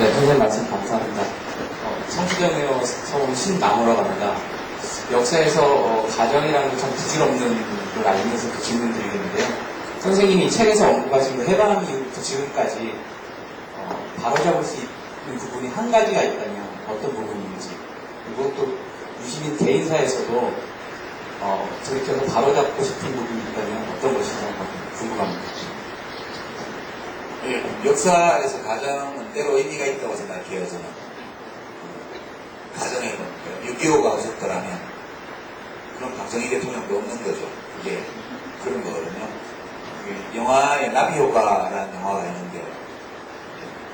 네, 선생님 말씀 감사합니다. 성수경에서 온 신나무라고 합니다. 역사에서 가정이라는 게 참 부질없는 걸 알면서 그 질문 드리겠는데요. 선생님이 책에서 언급하신 그 해방 이후부터 지금까지 바로잡을 수 있는 부분이 한 가지가 있다면 어떤 부분인지, 그리고 또 유시민 개인사에서도 저렇게 해서 바로잡고 싶은 부분이 있다면 어떤 것인지 궁금합니다. 예, 역사에서 가정은 때로 의미가 있다고 생각해요, 저는. 가정에는 6.25가 없었더라면 그럼 박정희 대통령도 없는 거죠. 이게 그런 거거든요. 영화에 나비효과라는 영화가 있는데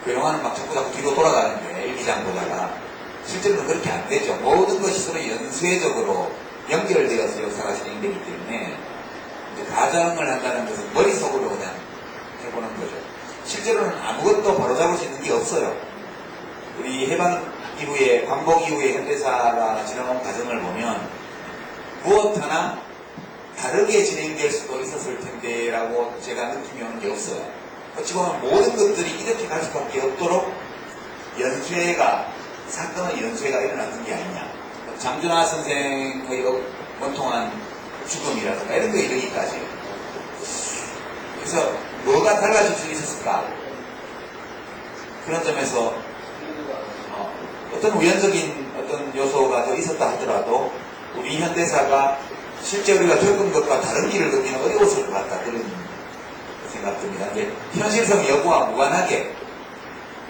그 영화는 막 자꾸 뒤로 돌아가는데 일기장 보다가 실제로는 그렇게 안 되죠. 모든 것이 서로 연쇄적으로 연결되어서 역사가 진행되기 때문에 이제 가정을 한다는 것은 머릿속으로 그냥 해보는 거죠. 실제로는 아무것도 바로잡을 수 있는 게 없어요. 우리 해방 이후에, 광복 이후에 현대사가 지나온 과정을 보면 무엇 하나 다르게 진행될 수도 있었을 텐데 라고 제가 느낌이 오는 게 없어요. 어찌 보면 모든 것들이 이렇게 갈 수밖에 없도록 사건의 연쇄가 일어났던 게 아니냐. 장준하 선생의 원통한 죽음이라든가 이런 거에 이르기까지. 그래서 뭐가 달라질 수 있었을까? 그런 점에서 어떤 우연적인 어떤 요소가 더 있었다 하더라도 우리 현대사가 실제 우리가 겪은 것과 다른 길을 걷기는 어려웠을 것 같다. 그런 생각듭니다. 근데 현실성 여부와 무관하게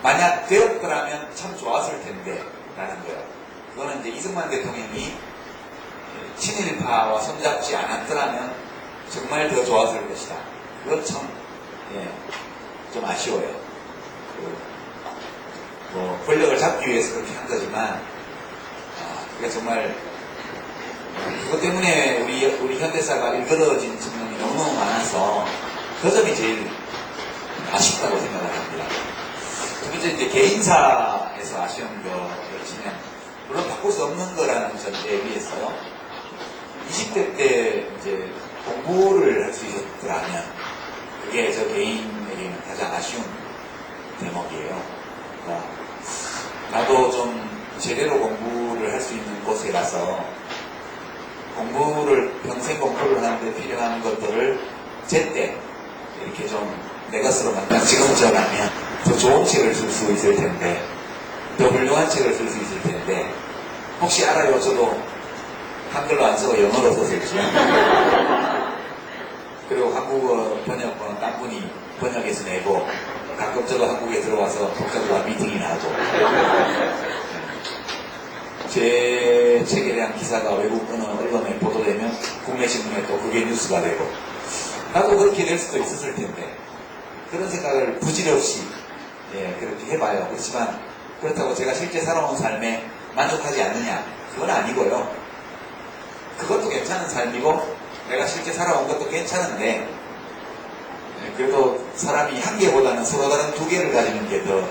만약 되었더라면 참 좋았을 텐데 라는 거예요. 그거는 이제 이승만 대통령이 친일파와 손잡지 않았더라면 정말 더 좋았을 것이다. 그건 참 좀 아쉬워요. 권력을 잡기 위해서 그렇게 한 거지만 그게 정말 그것 때문에 우리 현대사가 일그러진 측면이 너무너무 많아서 그 점이 제일 아쉽다고 생각을 합니다. 두 번째 이제 개인사에서 아쉬운 거를 치면 물론 바꿀 수 없는 거라는 전제에 의해서요. 20대 때 이제 공부를 할 수 있었더라면 그게 저 개인에게는 가장 아쉬운 대목이에요. 그러니까 나도 좀 제대로 공부를 할 수 있는 곳에 가서 평생 공부를 하는데 필요한 것들을 제때 이렇게 좀 내 것으로 만나 지금처럼하면 더 좋은 책을 쓸 수 있을 텐데, 더 훌륭한 책을 쓸 수 있을 텐데, 혹시 알아요? 저도 한글로 안 쓰고 영어로 썼을지. 그리고 한국어 번역본은 딴 분이 번역해서 내고, 가끔 저도 한국에 들어와서 독자들과 미팅이나 하고, 제 책에 대한 기사가 외국 어느 언론에 보도되면 국내 신문에 또 그게 뉴스가 되고, 나도 그렇게 될 수도 있었을 텐데, 그런 생각을 부질없이 그렇게 해봐요. 그렇지만 그렇다고 제가 실제 살아온 삶에 만족하지 않느냐? 그건 아니고요. 그것도 괜찮은 삶이고 내가 실제 살아온 것도 괜찮은데 그래도 사람이 한 개보다는 서로 다른 두 개를 가지는 게 더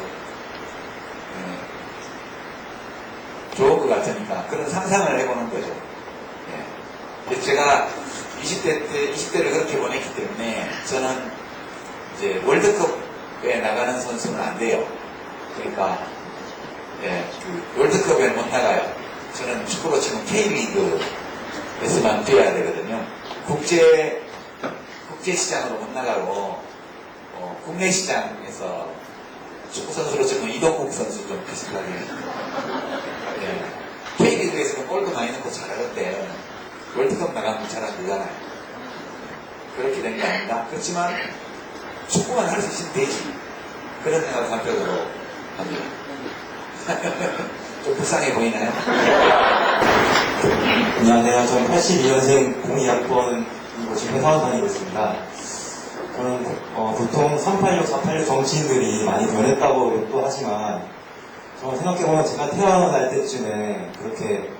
좋은 것 같으니까 그런 상상을 해보는 거죠. 제가 20대를 그렇게 보냈기 때문에 저는 이제 월드컵에 나가는 선수는 안 돼요. 그러니까 그 월드컵에 못 나가요. 저는 축구로 치면 K리그에서만 뛰어야 되거든요. 국제 시장으로 못 나가고 국내 시장에서 축구 선수로 치면 이동국 선수 좀 비슷하게 K리그에서는 골도 많이 넣고 잘하는데 월드컵 나가면 잘 안 되잖아요. 그렇게 된 게 아닌가? 그렇지만 축구만 할 수 있으면 되지. 그런 생각을 한편으로 합니다. 좀 불쌍해 보이나요? 안녕하세요. 저는 82년생 02학번이고 지금 회사원 다니고 있습니다. 저는 보통 386, 486 정치인들이 많이 변했다고 또 하지만 저는 생각해보면 제가 태어날 때쯤에 그렇게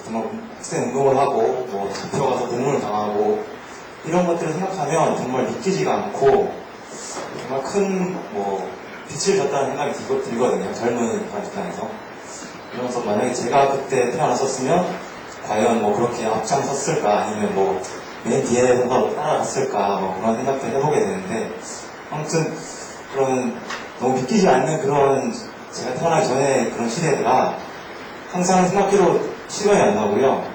정말 학생 운동을 하고 잡혀가서 공문을 당하고 이런 것들을 생각하면 정말 믿기지가 않고 정말 큰 빛을 졌다는 생각이 들거든요. 젊은 사람 입장에서. 그러면서 만약에 제가 그때 태어났었으면 과연 그렇게 앞장섰을까 아니면 맨 뒤에 뭔가 따라갔을까 그런 생각도 해보게 되는데 아무튼 그런 너무 느끼지 않는 그런 제가 태어나기 전에 그런 시대라 항상 생각해도 실감이 안 나고요.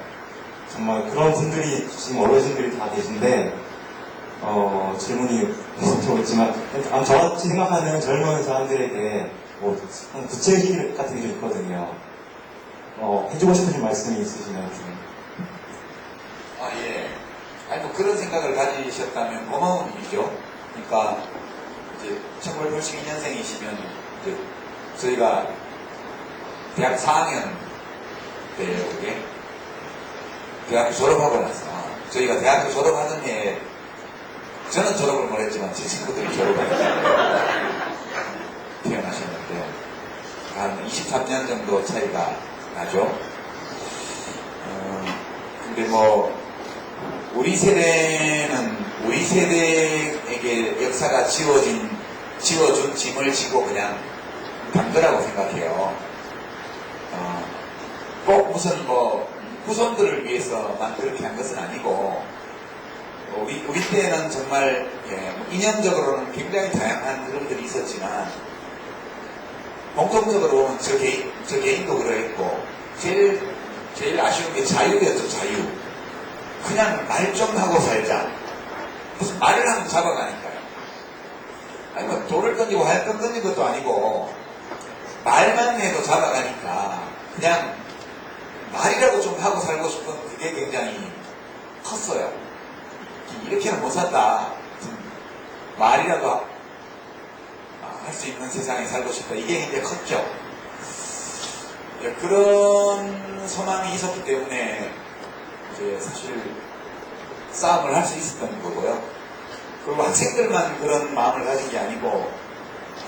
정말 그런 분들이 지금 어르신들이 다 계신데 질문이 어렵지만 저같이 생각하는 젊은 사람들에게 한 구체적인 같은 게 좀 있거든요. 해주고 싶으신 말씀이 있으시면 좀. 아, 예. 아니, 뭐 그런 생각을 가지셨다면 고마운 일이죠. 그러니까, 이제 1982년생이시면, 이제 저희가 대학 4학년 때예요, 그게. 대학교 졸업하고 나서. 저희가 대학교 졸업하던 해에, 저는 졸업을 못했지만 제 친구들이 졸업을 태어나셨는데, 한 23년 정도 차이가 나죠. 근데 뭐, 우리 세대는 우리 세대에게 역사가 지워준 짐을 지고 그냥 간 거라고 생각해요. 꼭 무슨 뭐 후손들을 위해서만 그렇게 한 것은 아니고 우리 때는 정말 이념적으로는 굉장히 다양한 흐름들이 있었지만 공통적으로는 저 개인도 그러했고 제일 아쉬운 게 자유였죠. 자유. 그냥 말 좀 하고 살자. 무슨 말을 하면 잡아가니까요. 아니 뭐 돌을 던지고 활병 던진 것도 아니고 말만 해도 잡아가니까 그냥 말이라도 좀 하고 살고 싶은 그게 굉장히 컸어요. 이렇게는 못 산다. 말이라도 할 수 있는 세상에 살고 싶다. 이게 이제 컸죠. 그런 소망이 있었기 때문에 이제 사실 싸움을 할 수 있었던 거고요. 그리고 학생들만 그런 마음을 가진 게 아니고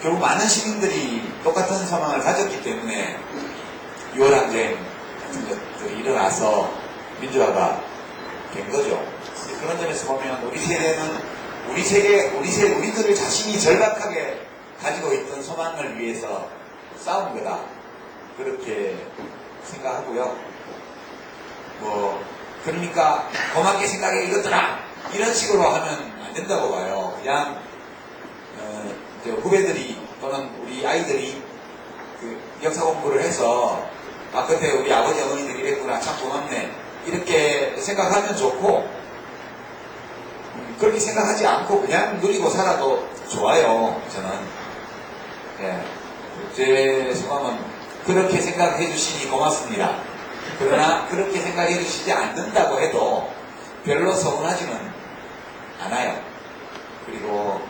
결국 많은 시민들이 똑같은 소망을 가졌기 때문에 6.25항쟁 같은 것들이 일어나서 민주화가 된 거죠. 그런 점에서 보면 우리 세대는 우리들을 자신이 절박하게 가지고 있던 소망을 위해서 싸운 거다. 그렇게 생각하고요. 그러니까 고맙게 생각해 이것들아 이런 식으로 하면 안 된다고 봐요. 그냥 이제 후배들이 또는 우리 아이들이 그 역사 공부를 해서 그때 우리 아버지 어머니들이 이랬구나 참 고맙네 이렇게 생각하면 좋고 그렇게 생각하지 않고 그냥 누리고 살아도 좋아요. 저는 제 소감은 그렇게 생각해 주시니 고맙습니다. 그러나 그렇게 생각해 주시지 않는다고 해도 별로 서운하지는 않아요. 그리고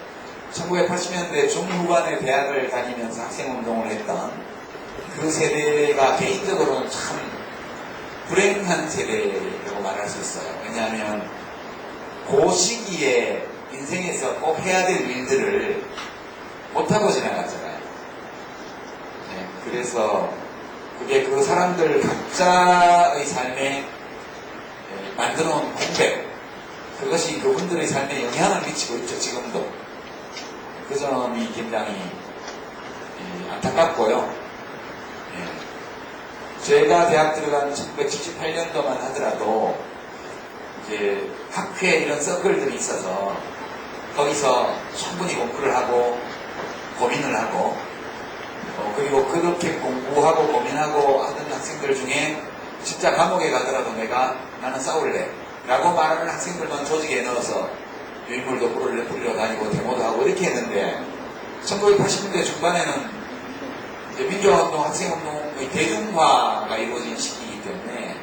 1980년대 중후반에 대학을 다니면서 학생운동을 했던 그 세대가 개인적으로는 참 불행한 세대라고 말할 수 있어요. 왜냐하면 그 시기에 인생에서 꼭 해야 될 일들을 못하고 지나갔잖아요. 그래서 그게 그 사람들 각자의 삶에 만들어놓은 공백, 그것이 그분들의 삶에 영향을 미치고 있죠. 지금도. 그 점이 굉장히 안타깝고요. 제가 대학 들어간 1978년도만 하더라도 이제 학회 이런 서클들이 있어서 거기서 충분히 공부를 하고 고민을 하고 그리고 그렇게 공부하고 고민하고 하던 학생들 중에 진짜 감옥에 가더라도 나는 싸울래 라고 말하는 학생들만 조직에 넣어서 유인물도 뿌리러 다니고 데모도 하고 이렇게 했는데 1980년대 중반에는 이제 민주화운동, 학생운동의 대중화가 이루어진 시기이기 때문에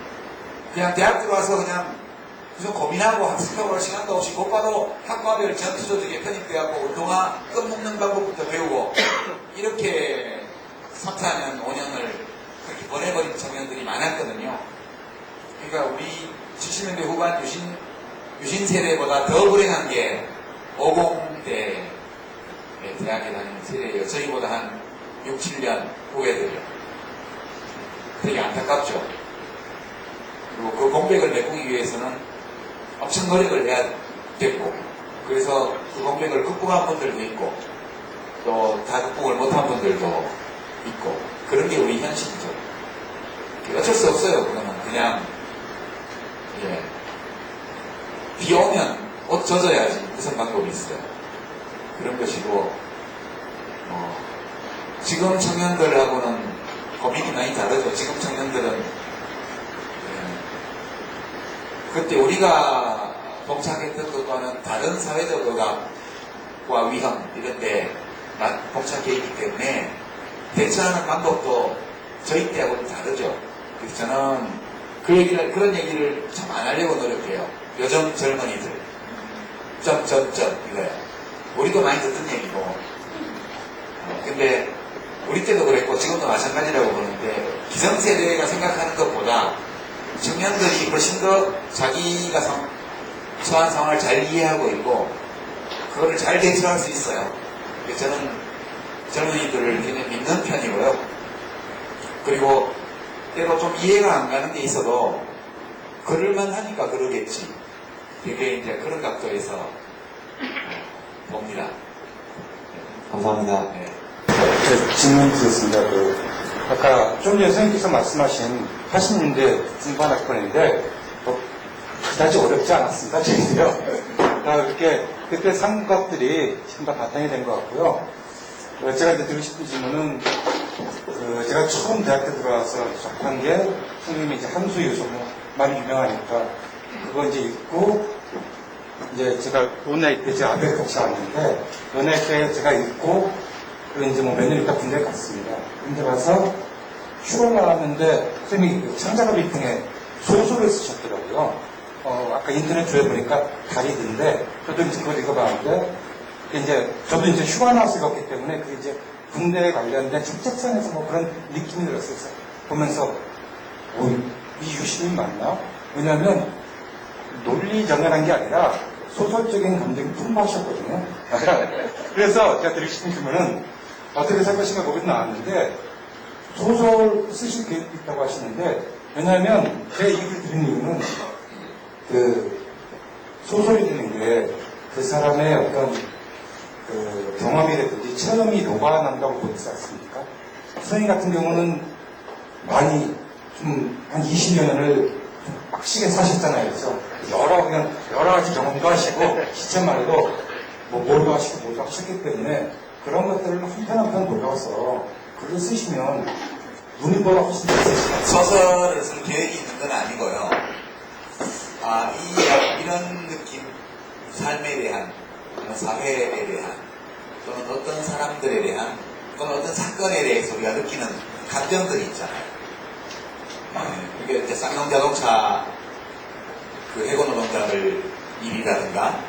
그냥 대학 들어와서 그냥 무슨 고민하고 학습하고 시간도 없이 곧바로 학과별 전투조직에 편입돼갖고 운동화 끝먹는 방법부터 배우고 이렇게 3, 4년, 5년을 그렇게 보내버린 청년들이 많았거든요. 그러니까 우리 70년대 후반 유신 세대보다 더 불행한 게 50대 대학에 다니는 세대예요. 저희보다 한 6, 7년 후배들이요. 되게 안타깝죠. 그리고 그 공백을 메꾸기 위해서는 엄청 노력을 해야 됐고, 그래서 그 공백을 극복한 분들도 있고, 또 다 극복을 못한 분들도 있고, 그런 게 우리 현실이죠. 어쩔 수 없어요. 그냥 비 오면 옷 젖어야지 무슨 방법이 있어요. 그런 것이고 지금 청년들하고는 고민이 많이 다르죠. 지금 청년들은 그때 우리가 봉착했던 것과는 다른 사회적 억압과 위험 이런데 봉착해 있기 때문에 대처하는 방법도 저희 때하고는 다르죠. 그래서 저는 그런 얘기를 참 안 하려고 노력해요. 요즘 젊은이들 점점점 이거예요. 우리도 많이 듣던 얘기고 근데 우리 때도 그랬고 지금도 마찬가지라고 보는데 기성세대가 생각하는 것보다 청년들이 훨씬 더 자기가 처한 상황을 잘 이해하고 있고 그거를 잘 대처할 수 있어요. 그래서 저는 젊은이들을 굉장히 믿는 편이고요. 그리고 때로 좀 이해가 안 가는 게 있어도 그럴만 하니까 그러겠지. 되게 이제 그런 각도에서 봅니다. 감사합니다. 네. 질문 드렸습니다. 아까 좀 전에 선생님께서 말씀하신 80년대 중반 학번인데 그다지 어렵지 않았습니다. 저희도요. 다 이렇게 그때 상각들이 지금 다 바탕이 된 것 같고요. 제가 이제 드리고 싶은 질문은 제가 처음 대학교 들어와서 접한 게 선생님이 이제 함수유소 많이 유명하니까 그거 이제 읽고 이제 제가 논나이 때 제가 아베 같이 왔는데 논나이 때 제가 읽고 그 이제 뭐 몇 년 있다 군대 갔습니다. 군대 가서 휴가 나왔는데 선생님이 창작업 비평에 소설을 쓰셨더라고요. 아까 인터넷 주에 보니까 다리던데 저도 이제 그걸 읽어봤는데 이제 저도 이제 휴가 나와서 읽었기 때문에 그게 이제 군대에 관련된 적재성에서 뭐 그런 느낌이 들었어요. 그래서 보면서 이 유신이 맞나? 왜냐하면 논리정연한 게 아니라 소설적인 감정이 풍부하셨거든요. 그래서 제가 드리고 싶은 질문은 어떻게 생각하시면 거기서 나왔는데 소설 쓰실 계획이 있다고 하시는데 왜냐하면 제 얘기를 드린 이유는 그 소설이라는 게 그 사람의 어떤 그 경험이라든지 체험이 녹아난다고 보지 않습니까? 선생님 같은 경우는 많이 좀 한 20년을 빡시게 사셨잖아요. 그래서 여러 가지 경험도 하시고 시체 말고 뭐 뭘도 하시고 뭘도 하셨기 때문에 그런 것들을 한 편 한 편 녹아서 글을 쓰시면 눈보다 훨씬 더 있으실 것 같아요. 소설을 쓸 계획이 있는 건 아니고요. 이런 느낌, 삶에 대한, 사회에 대한, 또는 어떤 사람들에 대한, 또는 어떤 사건에 대해서 우리가 느끼는 감정들이 있잖아요. 이게 이제 쌍용자동차 그 해고 노동자들 일이라든가,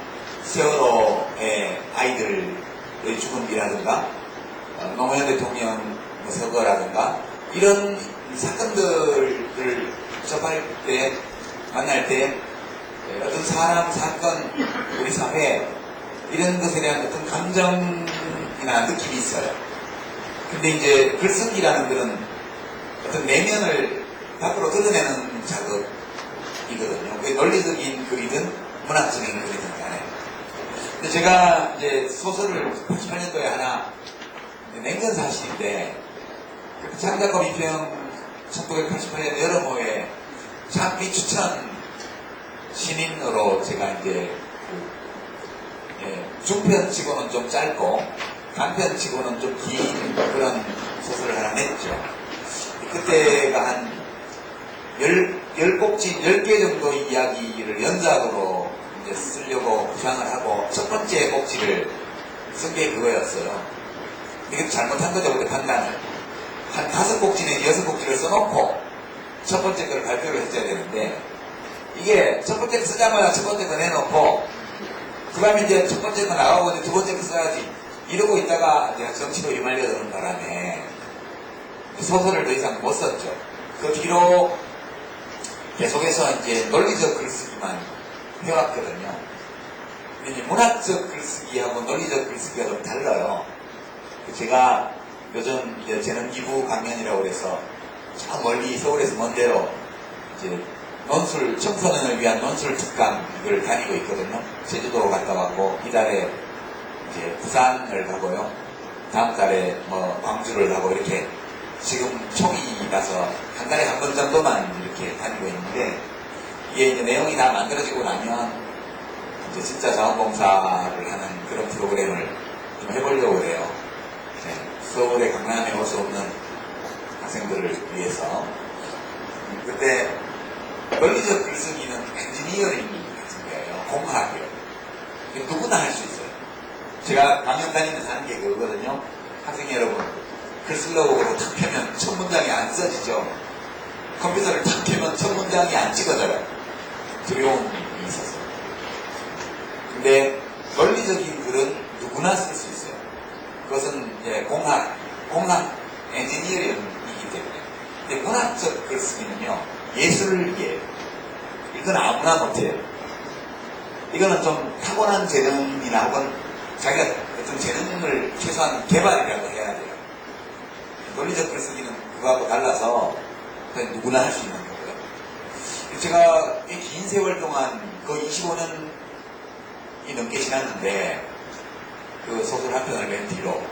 세월호의 아이들의 죽음이라든가, 노무현 대통령 서거라든가, 이런 사건들을 접할 때, 만날 때, 어떤 사람, 사건, 우리 사회, 이런 것에 대한 어떤 감정이나 느낌이 있어요. 근데 이제 글쓰기라는 것은 어떤 내면을 밖으로 드러내는 작업이거든요. 그게 논리적인 글이든 문학적인 글이든 간에. 근데 제가 이제 소설을 88년도에 하나 낸건 사실인데, 창작과 비평 1988년 여름호에 장비 추천 신인으로 제가 이제 중편 치고는 좀 짧고 단편 치고는 좀 긴 그런 소설을 하나 냈죠. 그때가 한 10개 정도의 이야기를 연작으로 이제 쓰려고 구상을 하고 첫 번째 꼭지를 쓴 게 그거였어요. 이게 잘못한 거죠, 그때 판단을. 한 5꼭지 내지 6꼭지를 써놓고 첫 번째 걸 발표를 했어야 되는데 이게 첫 번째 거 쓰자마자 첫 번째 거 내놓고 그 다음에 이제 첫 번째 거 나가고 이제 두 번째 거 써야지 이러고 있다가 제가 정치로 휘말려드는 바람에 소설을 더 이상 못 썼죠. 그 뒤로 계속해서 이제 논리적 글쓰기만 해왔거든요. 근데 이제 문학적 글쓰기하고 논리적 글쓰기가 좀 달라요. 제가 요즘 이제 재능 기부 강연이라고 해서 저 멀리 서울에서 먼 데로 이제 논술 청소년을 위한 논술 특강을 다니고 있거든요. 제주도 갔다 왔고 이달에 이제 부산을 가고요. 다음 달에 뭐 광주를 가고 이렇게 지금 총이 가서 한 달에 한 번 정도만 이렇게 다니고 있는데 이게 이제 내용이 다 만들어지고 나면 이제 진짜 자원봉사를 하는 그런 프로그램을 좀 해보려고 해요. 서울의 강남에 수 없는 학생들을 위해서. 그때 논리적 글쓰기는 엔지니어링 같은 거예요. 공학이에요. 누구나 할 수 있어요. 제가 강연 다니면서 하는 게 그거거든요. 학생 여러분, 글 쓰려고 탁 펴면 첫 문장이 안 써지죠. 컴퓨터를 탁 펴면 첫 문장이 안 찍어져요. 두려움이 있었어요. 근데 논리적인 글은 누구나 쓸 수 있어요. 그것은 이제 공학 엔지니어링이기 때문에. 근데 문학적 글쓰기는요, 예술이에요. 이건 아무나 못해요. 이거는 좀 타고난 재능이나 혹은 자기가 어떤 재능을 최소한 개발이라고 해야 돼요. 논리적 글쓰기는 그거하고 달라서 그냥 누구나 할 수 있는 거고요. 제가 이 긴 세월 동안 거의 25년이 넘게 지났는데 그 소설 한 편을 낸 뒤로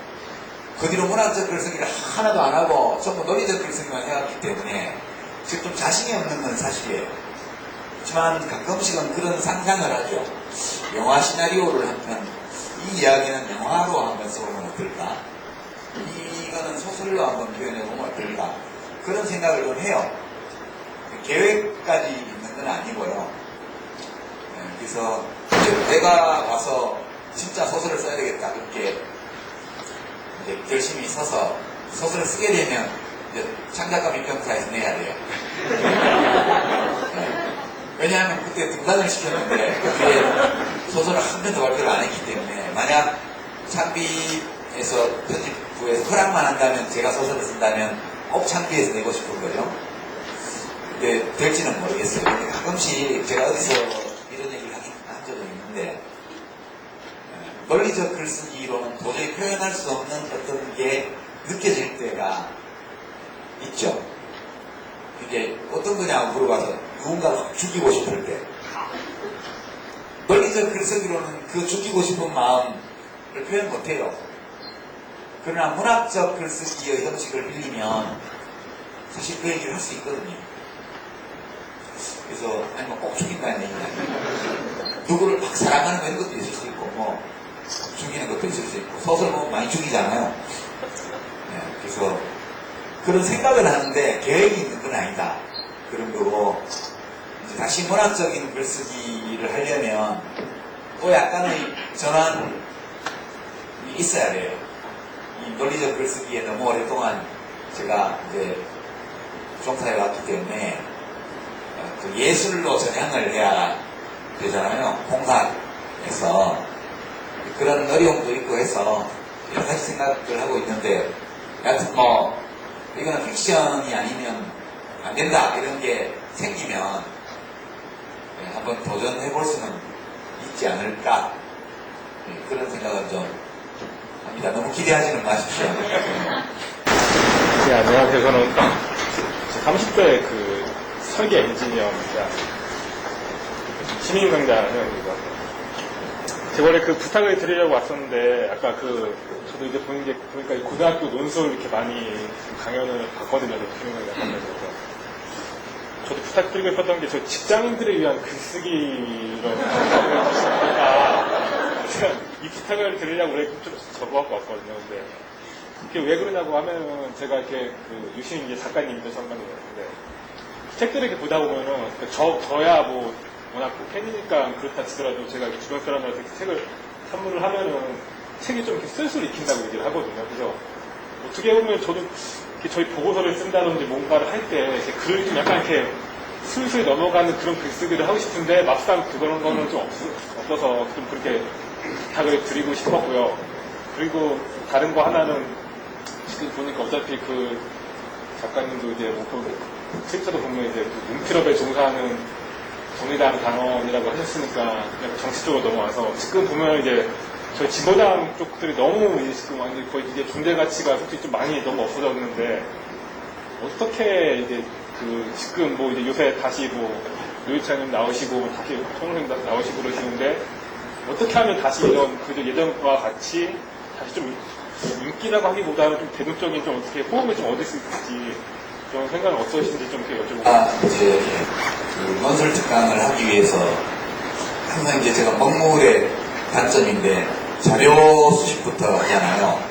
그 뒤로 문학적 글쓰기를 하나도 안 하고 전부 논리적 글쓰기만 해왔기 때문에 지금 좀 자신이 없는 건 사실이에요. 하지만 가끔씩은 그런 상상을 하죠. 영화 시나리오를 한편, 이 이야기는 영화로 한번 써보면 어떨까? 이거는 소설로 한번 표현해보면 어떨까? 그런 생각을 좀 해요. 계획까지 있는 건 아니고요. 그래서 내가 와서 진짜 소설을 써야 되겠다. 그렇게 이제 결심이 서서 소설을 쓰게 되면 이제 창작가 민평사에서 내야 돼요. 왜냐하면 그때 등단을 시켰는데 그게 소설을 한 편도 발표를 안 했기 때문에 만약 창비에서 편집부에서 허락만 한다면 제가 소설을 쓴다면 꼭 창비에서 내고 싶은 거죠. 근데 될지는 모르겠어요. 근데 가끔씩 제가 어디서 이런 얘기를 한 적은 있는데 논리적 글쓰기로는 도저히 표현할 수 없는 어떤 게 느껴질 때가 있죠. 이게 어떤 거냐고 물어봐서 누군가를 죽이고 싶을 때 논리적 글쓰기로는 그 죽이고 싶은 마음을 표현 못해요. 그러나 문학적 글쓰기의 형식을 빌리면 사실 그 얘기를 할 수 있거든요. 그래서 아니면 꼭 죽인다는 얘기는 아니에요. 누구를 막 사랑하는 거 이런 것도 있을 수 있고 뭐 죽이는 것도 있을 수 있고 소설 보면 많이 죽이잖아요. 네, 그래서 그런 생각을 하는데 계획이 있는 건 아니다. 그런 거고 이제 다시 문학적인 글쓰기를 하려면 또 약간의 전환이 있어야 돼요. 이 논리적 글쓰기에 너무 오랫동안 제가 이제 종사해 왔기 때문에 그 예술로 전향을 해야 되잖아요. 공학에서 그런 어려움도 있고 해서 여러 가지 생각을 하고 있는데 여하튼 뭐 이거는 픽션이 아니면 안 된다 이런 게 생기면 한번 도전해 볼 수는 있지 않을까 그런 생각은 좀 합니다. 너무 기대하지는 마십시오. 네, 안녕하세요. 저는 30대 그 설계 엔지니어입니다. 시민강좌 회원입니다. 제가 원래 그 부탁을 드리려고 왔었는데 아까 저도 이제 보는 게 보니까 고등학교 논술 이렇게 많이 강연을 봤거든요. 시민강좌 하면서. 저도 부탁드리고 싶었던 게 저 직장인들을 위한 글쓰기로 제가 이 부탁을 드리려고 원래 좀 적어갖고 왔거든요. 근데 그게 왜 그러냐고 하면은 제가 이렇게 그 유신 이제 작가님도 상관이었는데 책들을 이렇게 보다 보면은 저야 뭐 워낙 팬이니까 그렇다 치더라도 제가 주변 사람들한테 책을 선물을 하면은 책이 좀 이렇게 쓸쓸 익힌다고 얘기를 하거든요. 그래서 어떻게 보면 저도 이렇게 저희 보고서를 쓴다든지 뭔가를 할 때 글을 좀 약간 이렇게 슬슬 넘어가는 그런 글쓰기를 하고 싶은데 막상 그런 거는 좀 없어서 좀 그렇게 부탁을 드리고 싶었고요. 그리고 다른 거 하나는 지금 보니까 어차피 그 작가님도 이제 책자도 보면 이제 그 문필업에 종사하는 정의당 당원이라고 하셨으니까 그냥 정치적으로 넘어와서 지금 보면 이제 저희 진보당 쪽들이 너무 지금 완전히 거의 이제 존재 가치가 솔직히 좀 많이 너무 없어졌는데 어떻게 이제 그 지금 뭐 이제 요새 다시 뭐 노회찬님 나오시고 다시 총선생 나오시고 그러시는데 어떻게 하면 다시 이런 그 예전과 같이 다시 좀 인기라고 하기보다는 좀 대중적인 좀 어떻게 호응을 좀 얻을 수 있을지 좀 생각은 어떠신지 좀 이렇게 여쭤보고. 이제 그 논술 특강을 하기 위해서 항상 이제 제가 먹물의 단점인데 자료 수집부터 하잖아요.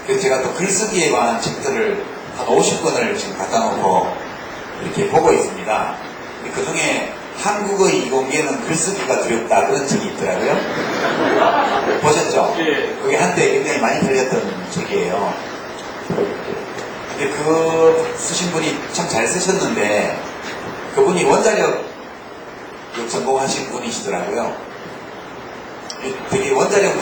그래서 제가 또 글쓰기에 관한 책들을 한 50권을 지금 갖다 놓고 이렇게 보고 있습니다. 그 중에 한국의 이공계는 글쓰기가 두렵다 그런 책이 있더라고요. 보셨죠? 예. 그게 한때 굉장히 많이 팔렸던 책이에요. 근데 그 쓰신 분이 참 잘 쓰셨는데 그분이 원자력 전공하신 분이시더라고요. 되게 원자력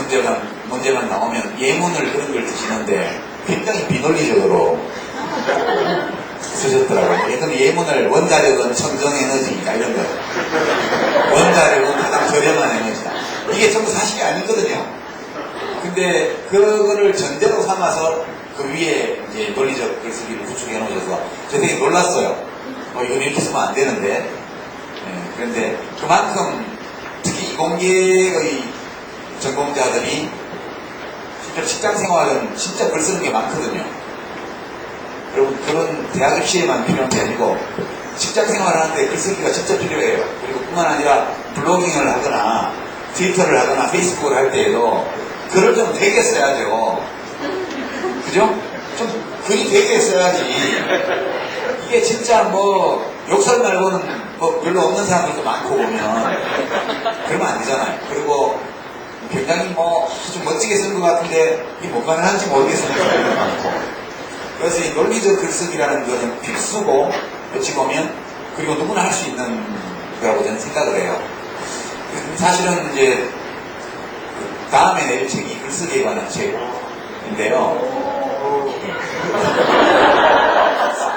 문제만 나오면 예문을 그런 걸 쓰시는데 굉장히 비논리적으로 쓰셨더라고요. 예전에 예문을 원자력은 청정에너지이다 이런 거, 원자력은 가장 저렴한 에너지다. 이게 전부 사실이 아니거든요. 근데 그거를 전제로 삼아서 그 위에 이제 논리적 글쓰기를 구축해 놓으셔서 저 되게 놀랐어요. 이건 이렇게 쓰면 안 되는데. 예, 그런데 그만큼 특히 이공계의 전공자들이 실제 직장 생활은 진짜 글 쓰는 게 많거든요. 여러분, 그런 대학 입시에만 필요한 게 아니고 직장 생활을 하는데 글쓰기가 진짜 필요해요. 그리고 뿐만 아니라 블로깅을 하거나 트위터를 하거나 페이스북을 할 때에도 글을 좀 되게 써야죠. 그죠? 좀 글이 되게 써야지. 이게 진짜 뭐 욕설 말고는 뭐 별로 없는 사람들도 많고 보면 그러면 안 되잖아요. 그리고 굉장히 뭐 아주 멋지게 쓴 것 같은데 이게 뭐가 가능한지 모르겠는 사람도 많고. 그래서 이 논리적 글쓰기라는 것은 필수고 어찌 보면 그리고 누구나 할 수 있는 거라고 저는 생각을 해요. 사실은 이제 다음에 낼 책이 글쓰기에 관한 책인데요.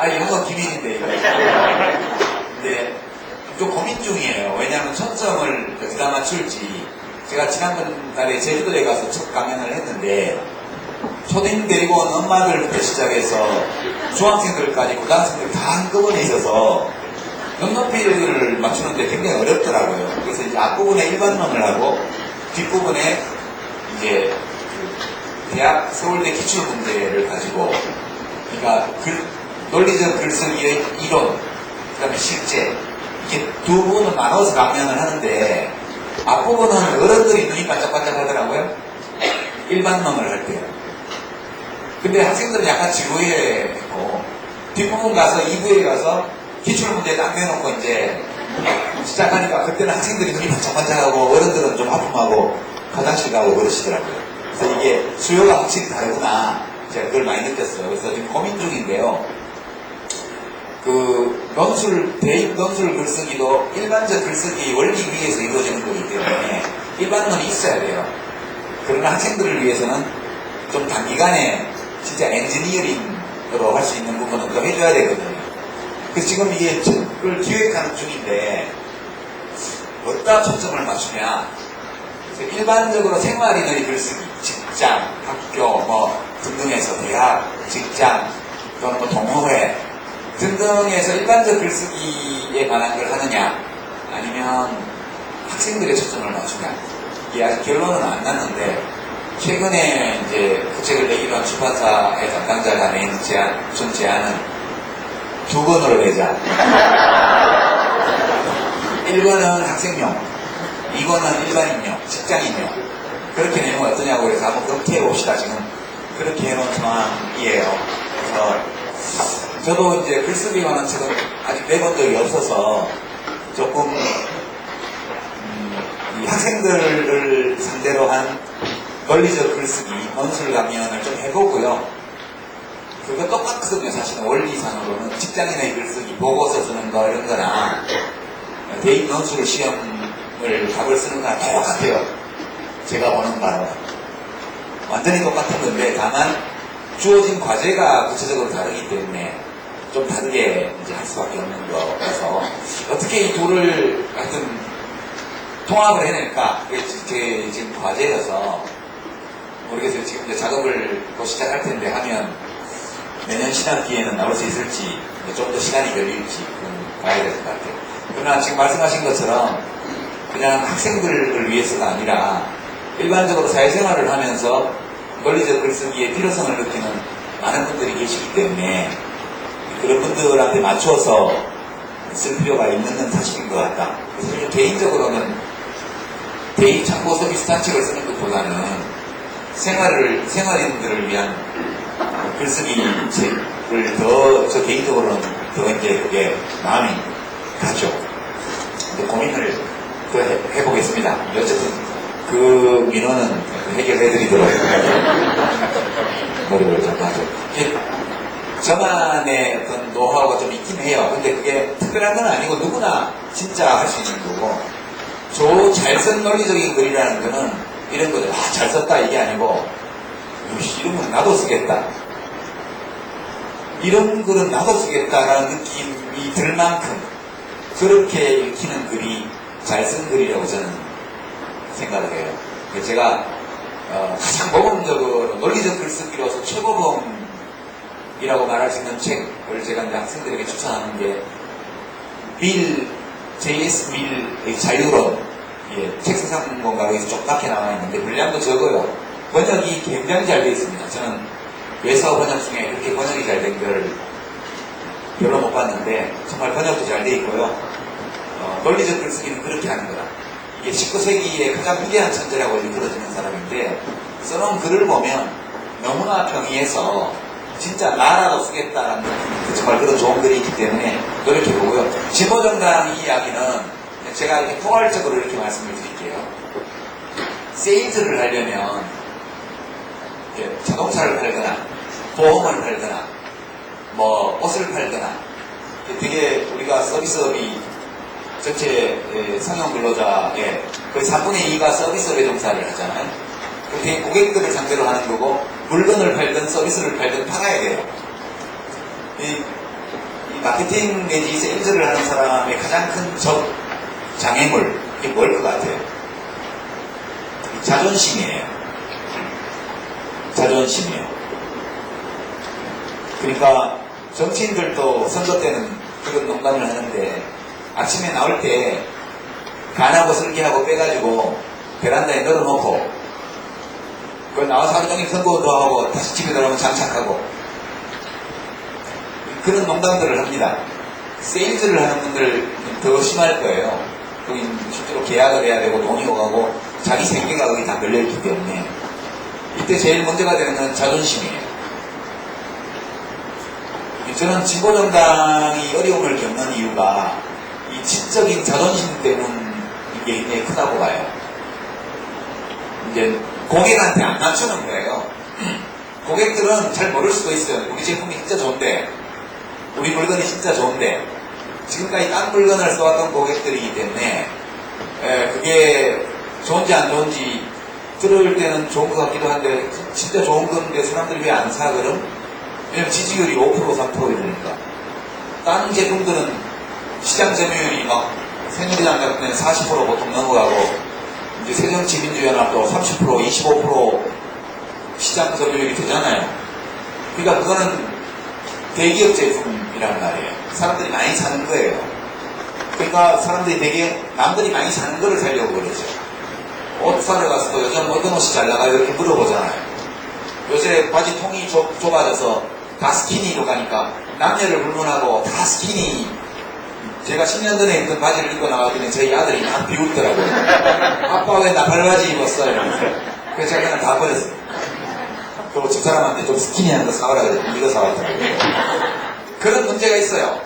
이런 건 기밀인데 이거. 근데 좀 고민 중이에요. 왜냐하면 초점을 어디다 맞출지. 제가 지난번 달에 제주도에 가서 첫 강연을 했는데 초딩 데리고 온 엄마들부터 시작해서 중학생들까지 고등학생들 다 한꺼번에 있어서 눈높이를 맞추는데 굉장히 어렵더라고요. 그래서 이제 앞부분에 일반론을 하고 뒷부분에 이제 대학 서울대 기출 문제를 가지고 그러니까 논리적 글쓰기의 이론, 그 다음에 실제 이게 두 부분을 나눠서 강연을 하는데 앞부분은 어른들이 눈이 반짝반짝 하더라고요. 일반론을 할 때요. 근데 학생들은 약간 지루해했고 뒷부분 가서 2부에 가서 기출문제 딱 내놓고 이제 시작하니까 그때는 학생들이 눈이 반짝반짝하고 어른들은 좀 아픔하고 화장실 가고 그러시더라고요. 그래서 이게 수요가 확실히 다르구나 제가 그걸 많이 느꼈어요. 그래서 지금 고민 중인데요. 그 대입 논술 글쓰기도 일반적 글쓰기 원리 위에서 이루어지는 거기 때문에 일반론이 있어야 돼요. 그러나 학생들을 위해서는 좀 단기간에 진짜 엔지니어링으로 할 수 있는 부분은 또 해줘야 되거든요. 그래서 지금 이게 그걸 기획하는 중인데 어디다 초점을 맞추냐. 그래서 일반적으로 생활인의 글쓰기, 직장, 학교 뭐 등등에서 대학, 직장 또는 뭐 동호회 등등에서 일반적 글쓰기에 관한 걸 하느냐 아니면 학생들의 초점을 맞추냐. 이게 아직 결론은 안 났는데 최근에 이제 그 책을 내기로 한 출판사의 담당자가 낸 제안은 2권으로 내자. 1권은 학생용, 2권은 일반인용, 직장인용. 그렇게 내면 어떠냐고 그래서 한번 그렇게 해봅시다. 지금 그렇게 해놓은 상황이에요. 그래서 저도 이제 글쓰기에 관한 책은 아직 내본 적이 없어서 조금 이 학생들을 상대로 한 논리적 글쓰기, 논술 강연을 좀 해보고요. 그거 똑같거든요. 사실은 원리상으로는 직장인의 글쓰기, 보고서 쓰는 거 이런 거나 대입 논술 시험을 답을 쓰는 거랑 똑같아요. 제가 보는 바로 완전히 똑같은 건데 다만 주어진 과제가 구체적으로 다르기 때문에 좀 다르게 이제 할 수밖에 없는 거라서 어떻게 이 둘을 하여튼 통합을 해낼까 그게 제 지금 과제여서 모르겠어요. 지금 이제 작업을 또 시작할 텐데 하면 내년 신학기에는 나올 수 있을지 좀 더 시간이 걸릴지 봐야 될 것 같아요. 그러나 지금 말씀하신 것처럼 그냥 학생들을 위해서가 아니라 일반적으로 사회생활을 하면서 논리적 글쓰기의 필요성을 느끼는 많은 분들이 계시기 때문에 그런 분들한테 맞춰서 쓸 필요가 있는 건 사실인 것 같다. 그래서 개인적으로는 대입 참고서 비슷한 책을 쓰는 것보다는 생활인들을 위한 글쓰기 책을 더, 저 개인적으로는 더 이제 그게 마음이 가죠. 근데 고민을 더 해보겠습니다. 어쨌든 그 민원은 해결해드리도록 노력을 좀 하죠. 저만의 어떤 노하우가 좀 있긴 해요. 근데 그게 특별한 건 아니고 누구나 진짜 할 수 있는 거고, 잘 쓴 논리적인 글이라는 거는 이런 거죠. 잘 썼다 이게 아니고, 이런 건 나도 쓰겠다. 이런 글은 나도 쓰겠다라는 느낌이 들 만큼 그렇게 읽히는 글이 잘 쓴 글이라고 저는 생각을 해요. 제가 가장 모범적으로 논리적 글쓰기로서 최고봉이라고 말할 수 있는 책을 제가 이제 학생들에게 추천하는 게 J.S. 밀의 자유론, 책 세상 공간에서 조그맣게 나와 있는데 분량도 적어요. 번역이 굉장히 잘 되어 있습니다. 저는 외서 번역 중에 그렇게 번역이 잘 된 걸 별로 못 봤는데 정말 번역도 잘 되어 있고요. 논리적 글쓰기는 그렇게 하는 거다. 이게 19세기의 가장 위대한 천재라고 일컬어지는 사람인데 써놓은 글을 보면 너무나 평이해서 진짜 나라도 쓰겠다라는 정말 그런 좋은 글이 있기 때문에 노력해보고요. 진보정당 이 이야기는 제가 이렇게 포괄적으로 이렇게 말씀을 드릴게요. 세일즈를 하려면 자동차를 팔거나 보험을 팔거나 뭐 옷을 팔거나 되게 우리가 서비스업이 전체 성형 근로자의 거의 3분의 2가 서비스업에 종사를 하잖아요. 그렇게 고객들을 상대로 하는 거고 물건을 팔든 서비스를 팔든 팔아야 돼요. 이 마케팅 내지 세일즈를 하는 사람의 가장 큰 장애물, 이게 뭘 것 같아요? 자존심이에요. 자존심이에요. 그러니까 정치인들도 선거 때는 그런 농담을 하는데 아침에 나올 때 간하고 설기하고 빼가지고 베란다에 널어놓고 그걸 나와서 하루 종일 선거도 하고 다시 집에 들어오면 장착하고 그런 농담들을 합니다. 세일즈를 하는 분들 더 심할 거예요. 거기 실제로 계약을 해야 되고 돈이 오가고 자기 생계가 거기 다 걸려있기 때문에 이때 제일 문제가 되는 건 자존심이에요. 저는 진보정당이 어려움을 겪는 이유가 이 지적인 자존심 때문인 게 굉장히 크다고 봐요. 이제 고객한테 안 맞추는 거예요. 고객들은 잘 모를 수도 있어요. 우리 제품이 진짜 좋은데, 우리 물건이 진짜 좋은데, 지금까지 딴 물건을 써왔던 고객들이기 때문에 그게 좋은지 안 좋은지 들을 때는 좋은 것 같기도 한데 진짜 좋은 건데 사람들이 왜 안 사 그럼? 왜냐면 지지율이 5% 3% 이러니까. 다른 제품들은 시장 점유율이 막 새누리당 같은 데는 40% 보통 넘어가고 이제 새정치민주연합도 30% 25% 시장 점유율이 되잖아요. 그러니까 그거는 대기업 제품이란 말이에요. 사람들이 많이 사는 거예요. 그러니까 사람들이 되게 남들이 많이 사는 거를 사려고 그러죠. 옷 사러 가서도 요즘 어떤 옷이 잘 나가요? 이렇게 물어보잖아요. 요새 바지 통이 좁아져서 다 스키니로 가니까 남녀를 불문하고 다 스키니. 제가 10년 전에 입던 바지를 입고 나왔더니 저희 아들이 막 비웃더라고요. 아빠 왜 나팔바지 입었어? 이러면서. 그래서 제가 그냥 다 버렸어요. 그리고 저 사람한테 좀 스키니한 거 사오라 그래서 이거 사왔더라고요. 그런 문제가 있어요.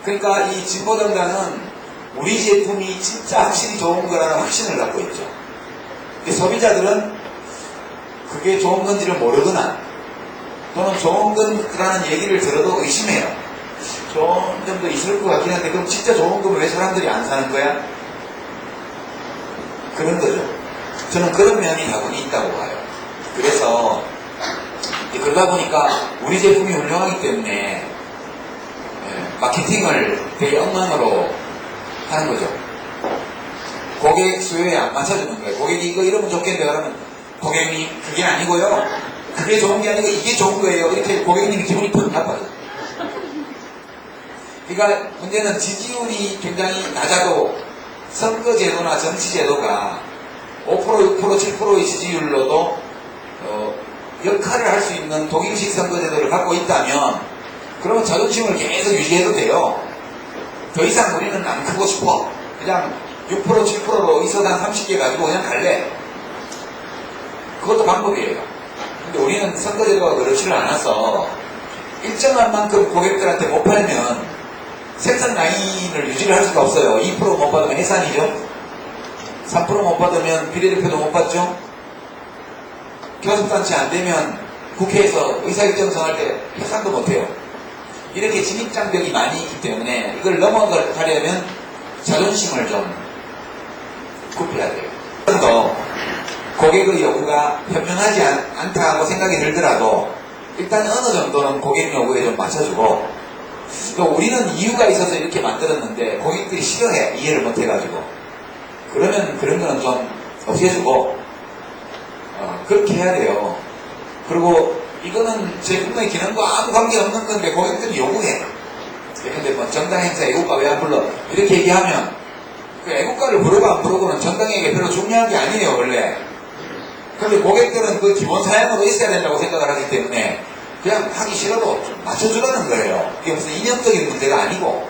그러니까 이 진보정당은 우리 제품이 진짜 확실히 좋은 거라는 확신을 갖고 있죠. 소비자들은 그게 좋은 건지를 모르거나 또는 좋은 거라는 얘기를 들어도 의심해요. 좋은 점도 있을 것 같긴 한데 그럼 진짜 좋은 거면 왜 사람들이 안 사는 거야? 그런 거죠. 저는 그런 면이 다분히 있다고 봐요. 그래서 그러다 보니까 우리 제품이 훌륭하기 때문에 마케팅을 되게 엉망으로 하는 거죠. 고객 수요에 안 맞춰주는 거예요. 고객이 이거 이러면 좋겠는데 그러면 고객님 그게 아니고요. 그게 좋은 게 아니고 이게 좋은 거예요. 이렇게 고객님이 기분이 팍 나빠요. 그러니까 문제는 지지율이 굉장히 낮아도 선거제도나 정치제도가 5%, 6%, 7%의 지지율로도 역할을 할 수 있는 독일식 선거제도를 갖고 있다면 그러면 자존심을 계속 유지해도 돼요. 더 이상 우리는 안 크고 싶어. 그냥 6%, 7%로 의석한 30개 가지고 그냥 갈래. 그것도 방법이에요. 근데 우리는 선거제도가 그렇지를 않아서 일정한 만큼 고객들한테 못 팔면 생산 라인을 유지를 할 수가 없어요. 2% 못 받으면 해산이죠. 3% 못 받으면 비례대표도 못 받죠. 교섭단체 안 되면 국회에서 의사결정 정할 때 해산도 못해요. 이렇게 진입장벽이 많이 있기 때문에 이걸 넘어가려면 자존심을 좀 굽혀야 돼요. 그래서 고객의 요구가 현명하지 않다고 생각이 들더라도 일단 어느 정도는 고객 요구에 좀 맞춰주고, 또 우리는 이유가 있어서 이렇게 만들었는데 고객들이 싫어해, 이해를 못해가지고. 그러면 그런 거는 좀 없애주고 그렇게 해야 돼요. 그리고 이거는 제품의 기능과 아무 관계없는 건데 고객들이 요구해. 근데 뭐 정당 행사 애국가 왜 안 불러? 이렇게 얘기하면 그 애국가를 부르고 안 부르고는 정당에게 별로 중요한 게 아니에요, 원래. 근데 고객들은 그 기본 사양으로 있어야 된다고 생각을 하기 때문에 그냥 하기 싫어도 좀 맞춰주라는 거예요. 이게 무슨 이념적인 문제가 아니고,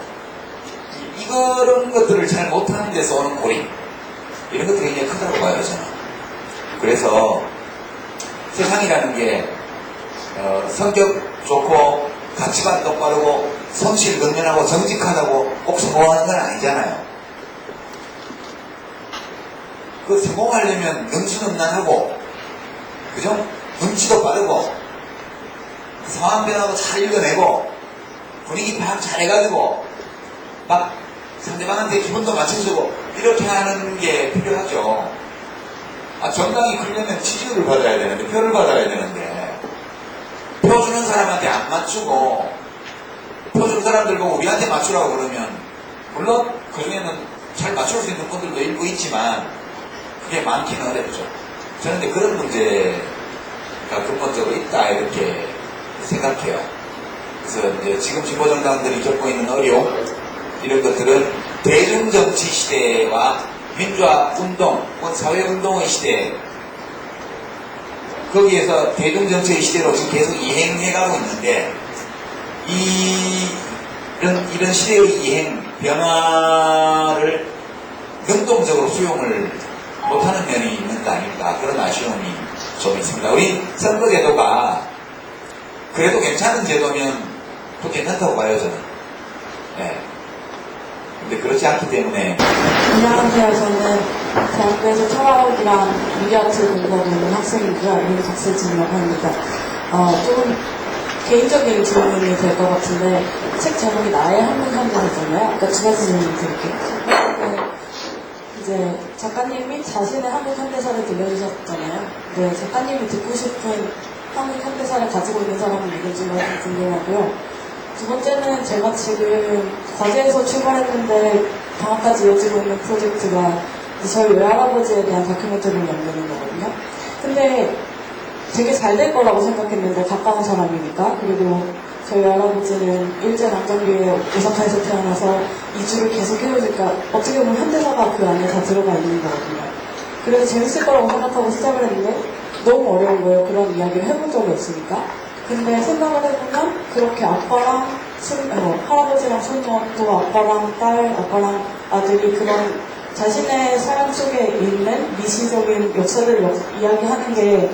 이런 것들을 잘 못하는 데서 오는 고립, 이런 것들이 굉장히 크다고 봐요, 저는. 그래서 세상이라는 게 성격 좋고 가치관 똑바르고 성실 근면하고 정직하다고 꼭 성공하는 건 아니잖아요. 그 성공하려면 능수능란하고, 그죠? 눈치도 빠르고 상황 변화도 잘 읽어내고 분위기 파악 잘 해가지고 막 상대방한테 기분도 맞춰주고 이렇게 하는 게 필요하죠. 정당이 크려면 지지율을 받아야 되는데, 표를 받아야 되는데, 표 주는 사람한테 안 맞추고 표 준 사람들 보고 우리한테 맞추라고 그러면, 물론 그 중에는 잘 맞출 수 있는 분들도 일부 있지만 그게 많기는 어렵죠. 저는 근데 그런 문제가 근본적으로 있다, 이렇게 생각해요. 그래서 이제 지금 진보정당들이 겪고 있는 어려움, 이런 것들은 대중정치 시대와 민주화운동, 사회운동의 시대, 거기에서 대중정치의 시대로 지금 계속 이행해가고 있는데, 이런 시대의 이행, 변화를 능동적으로 수용을 못하는 면이 있는 거 아닐까, 그런 아쉬움이 좀 있습니다. 우리 선거제도가 그래도 괜찮은 제도면 또 괜찮다고 봐요, 저는. 네. 근데 그렇지 않기 때문에. 안녕하세요. 저는 대학교에서 철학이랑 미디어아트 공부하고 있는 학생이고요. 이름이 박세진이라고 합니다. 조금 개인적인 질문이 될 것 같은데, 책 제목이 나의 한국 현대사잖아요. 그러니까 두 가지 질문 드릴게요. 이제 작가님이 자신의 한국 현대사를 들려주셨잖아요. 네, 작가님이 듣고 싶은 한국 현대사를 가지고 있는 사람은 누군지가 좀 궁금하고요. 두 번째는 제가 지금 과제에서 출발했는데 방학까지 이어지고 있는 프로젝트가 저희 외할아버지에 대한 다큐멘터리를 만드는 거거든요. 근데 되게 잘 될 거라고 생각했는데, 가까운 사람이니까. 그리고 저희 할아버지는 일제강점기에 오사카에서 태어나서 이주를 계속 해오니까 어떻게 보면 현대사가 그 안에 다 들어가 있는 거거든요. 그래서 재밌을 거라고 생각하고 시작을 했는데 너무 어려운 거예요. 그런 이야기를 해본 적이 없으니까. 근데 생각을 해보면 그렇게 아빠랑 할아버지랑 손녀, 또 아빠랑 딸, 아빠랑 아들이 그런 자신의 삶 속에 있는 미시적인 역사를 이야기하는 게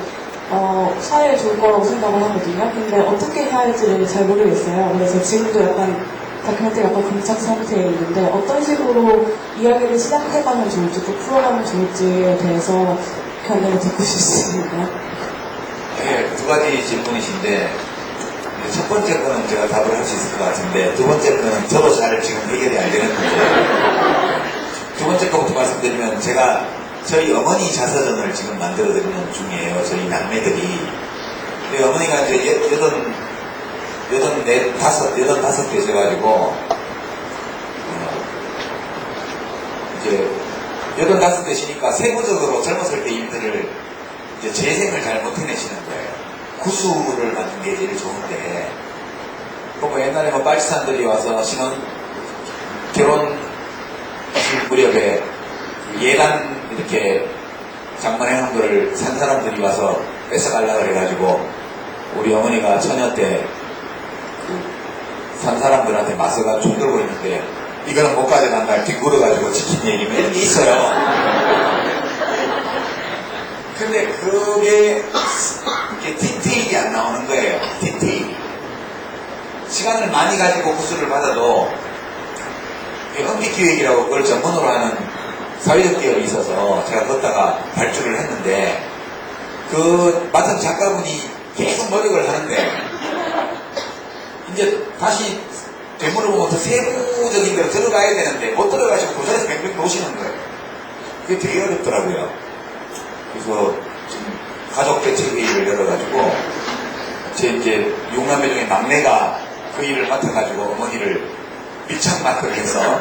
사회에 좋을 거라고 생각을 하거든요. 근데 어떻게 해야 할지를 잘 모르겠어요. 그래서 지금도 약간 다큐멘터리 약간 공착 상태에 있는데, 어떤 식으로 이야기를 시작해가면 좋을지, 또 풀어가면 좋을지에 대해서 견해를 듣고 싶습니다. 네, 두 가지 질문이신데, 첫 번째 거는 제가 답을 할 수 있을 것 같은데, 두 번째 거는 저도 잘 지금 해결이 안 되는 문제예요. 두 번째 거부터 말씀드리면, 제가 저희 어머니 자서전을 지금 만들어드리는 중이에요. 저희 남매들이. 근데 어머니가 이제 85되셔가지고, 이제 85되시니까 세부적으로 젊었을 때 일들을 이제 재생을 잘 못 해내시는 거예요. 구수를 받는 게 제일 좋은데, 뭐 옛날에 뭐 빨치산들이 와서 결혼 무렵에 예단 이렇게 장만해놓은 거를 산 사람들이 와서 뺏어가려고 그래가지고 우리 어머니가 처녀 때 산 사람들한테 맞서가 총 들고 있는데, 이거는 못 가져간다 뒷굴어가지고 지킨 얘기 뭐 이런 게 있어요. 근데 그게 시간을 많이 가지고 구술을 받아도 은빛기획이라고 그걸 전문으로 하는 사회적 기업이 있어서 제가 걷다가 발주를 했는데 그 맡은 작가분이 계속 노력을 하는데 이제 다시 되물어 보면 더 세부적인 데로 들어가야 되는데 못 들어가시고 그 자리에서 뱅뱅 놓으시는 거예요. 그게 되게 어렵더라고요. 그래서 지금 가족 대책 회의를 열어가지고 제 이제 6남매 중에 막내가 그 일을 맡아가지고 어머니를 밀착 마크를 해서